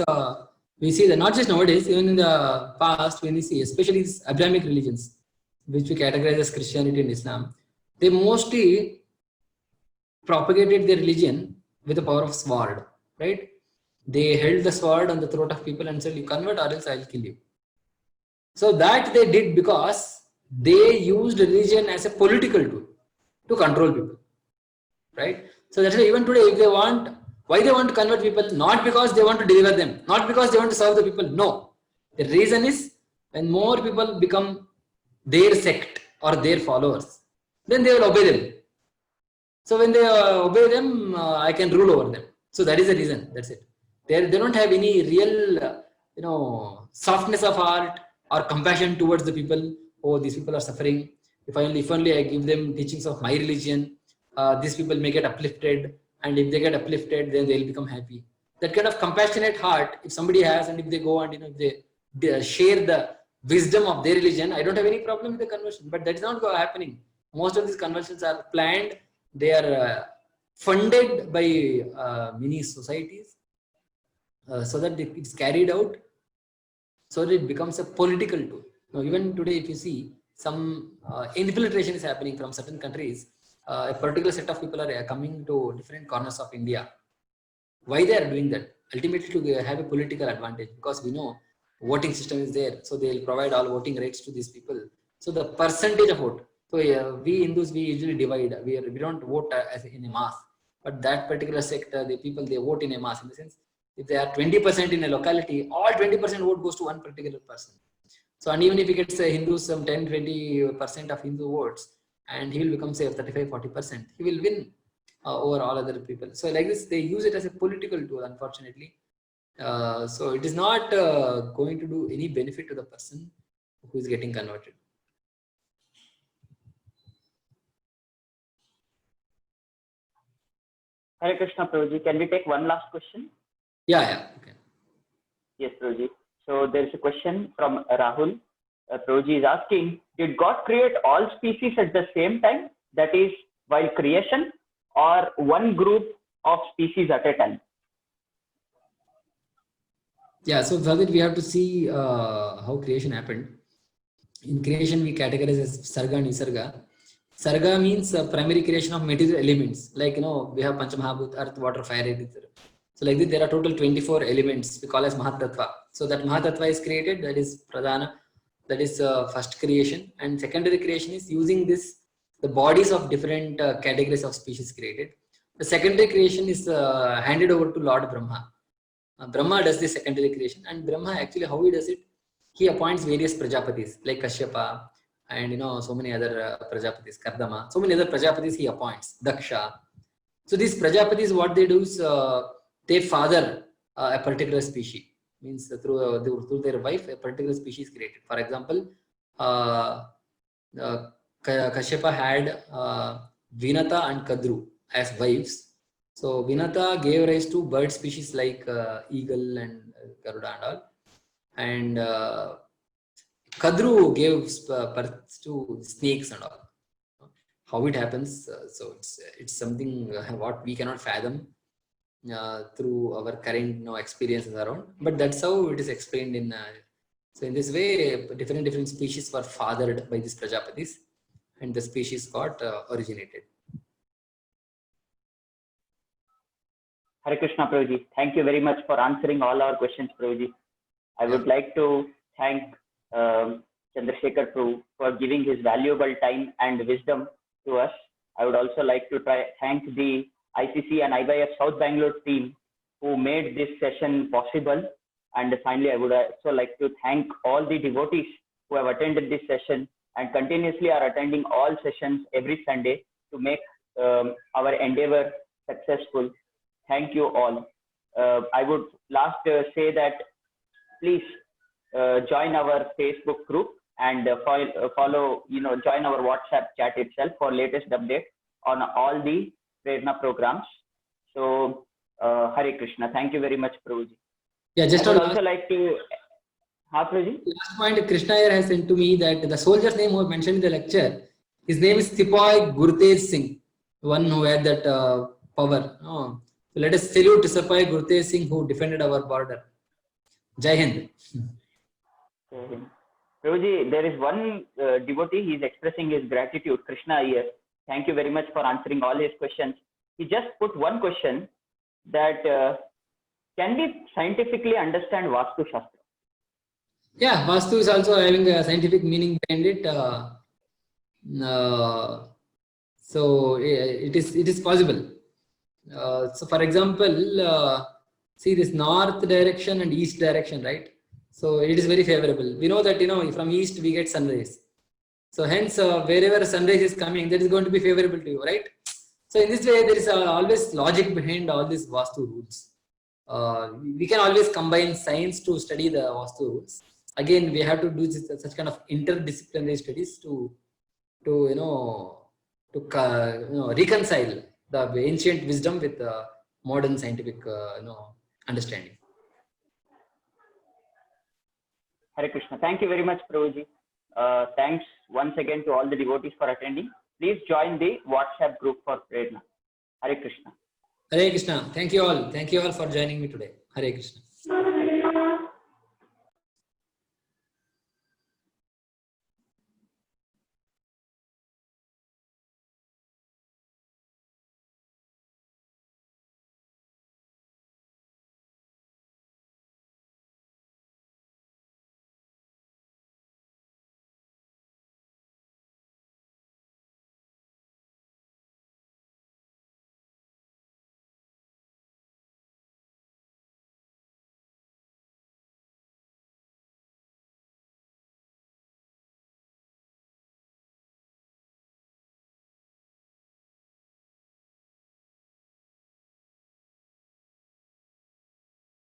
we see that not just nowadays, even in the past, when we see, especially these Abrahamic religions, which we categorize as Christianity and Islam, they mostly propagated their religion with the power of sword, right? They held the sword on the throat of people and said, you convert or else I'll kill you. So that they did because they used religion as a political tool to control people, right? So that's why even today, if they want, why they want to convert people? Not because they want to deliver them, not because they want to serve the people. No, the reason is when more people become their sect or their followers, then they will obey them. So when they obey them, I can rule over them. So that is the reason. That's it. They don't have any real, softness of heart or compassion towards the people. Oh, these people are suffering. If only I give them teachings of my religion, these people may get uplifted. And if they get uplifted, then they'll become happy. That kind of compassionate heart, if somebody has, and if they go and if they share the wisdom of their religion, I don't have any problem with the conversion. But that is not happening. Most of these conversions are planned. They are funded by many societies so that it's carried out, so that it becomes a political tool. Now, even today, if you see, some infiltration is happening from certain countries. A particular set of people are coming to different corners of India. Why they are doing that? Ultimately to have a political advantage, because we know voting system is there. So they will provide all voting rights to these people. So the percentage of vote. So we Hindus, we usually divide. We don't vote as in a mass. But that particular sector, the people, they vote in a mass. In the sense, if they are 20% in a locality, all 20% vote goes to one particular person. So, and even if he gets a Hindu, some 10-20% of Hindu votes, and he will become, say, 35-40%, he will win over all other people. So like this, they use it as a political tool, unfortunately. So it is not going to do any benefit to the person who is getting converted. Hare Krishna, Prabhuji. Can we take one last question? Yeah. Okay. Yes, Prabhuji. So there is a question from Rahul. Prabhuji is asking, did God create all species at the same time? That is, while creation, or one group of species at a time? Yeah, so for that we have to see how creation happened. In creation, we categorize as Sarga and Nisarga. Sarga means primary creation of material elements. Like, we have Panchamahabhut, earth, water, fire, etc. So like this, there are total 24 elements we call as Mahatattva. So that Mahatattva is created, that is Pradhana, that is first creation. And secondary creation is using this, the bodies of different categories of species created. The secondary creation is handed over to Lord Brahma. Brahma does the secondary creation, and Brahma actually, how he does it, he appoints various Prajapatis like Kashyapa and so many other Prajapatis, Kardama, so many other Prajapatis he appoints, Daksha. So these Prajapatis, what they do is they father a particular species, means through their wife a particular species created. For example, Kashyapa had Vinata and Kadru as wives. So Vinata gave rise to bird species like eagle and Garuda and all. And Kadru gave birth to snakes and all. How it happens, so it's something what we cannot fathom through our current experiences around. But that's how it is explained in. So in this way, different species were fathered by these Prajapatis, and the species got originated. Hare Krishna, Prabhuji. Thank you very much for answering all our questions, Prabhuji. I would like to thank Chandrasekhar Prabhu for giving his valuable time and wisdom to us. I would also like to thank the ICC and IYF South Bangalore team who made this session possible. And finally, I would also like to thank all the devotees who have attended this session and continuously are attending all sessions every Sunday to make our endeavor successful. Thank you all. I would last say that please join our Facebook group and follow, join our WhatsApp chat itself for latest update on all the Prerna programs. So, Hare Krishna. Thank you very much, Prabhuji. Yeah, just I would also like to. Prabhuji? Last point, Krishna here has sent to me that the soldier's name who I mentioned in the lecture, his name is Sipahi Gurtej Singh, the one who had that power. So let us salute Sipahi Gurtej Singh who defended our border. Jai Hind. Prabhuji, there is one devotee, he is expressing his gratitude, Krishna here. Thank you very much for answering all his questions. He just put one question that can we scientifically understand Vastu Shastra? Yeah, Vastu is also having a scientific meaning behind it. So it is possible. So for example, see this north direction and east direction, right? So it is very favorable. We know that, from east we get sunrise. So hence, wherever sunrise is coming, that is going to be favorable to you, right? So in this way, there is always logic behind all these Vastu rules. We can always combine science to study the Vastu rules. Again, we have to do such kind of interdisciplinary studies to reconcile the ancient wisdom with modern scientific understanding. Hare Krishna. Thank you very much, Prabhuji. Thanks once again to all the devotees for attending. Please join the WhatsApp group for Prerna. Hare Krishna. Hare Krishna. Thank you all. Thank you all for joining me today. Hare Krishna.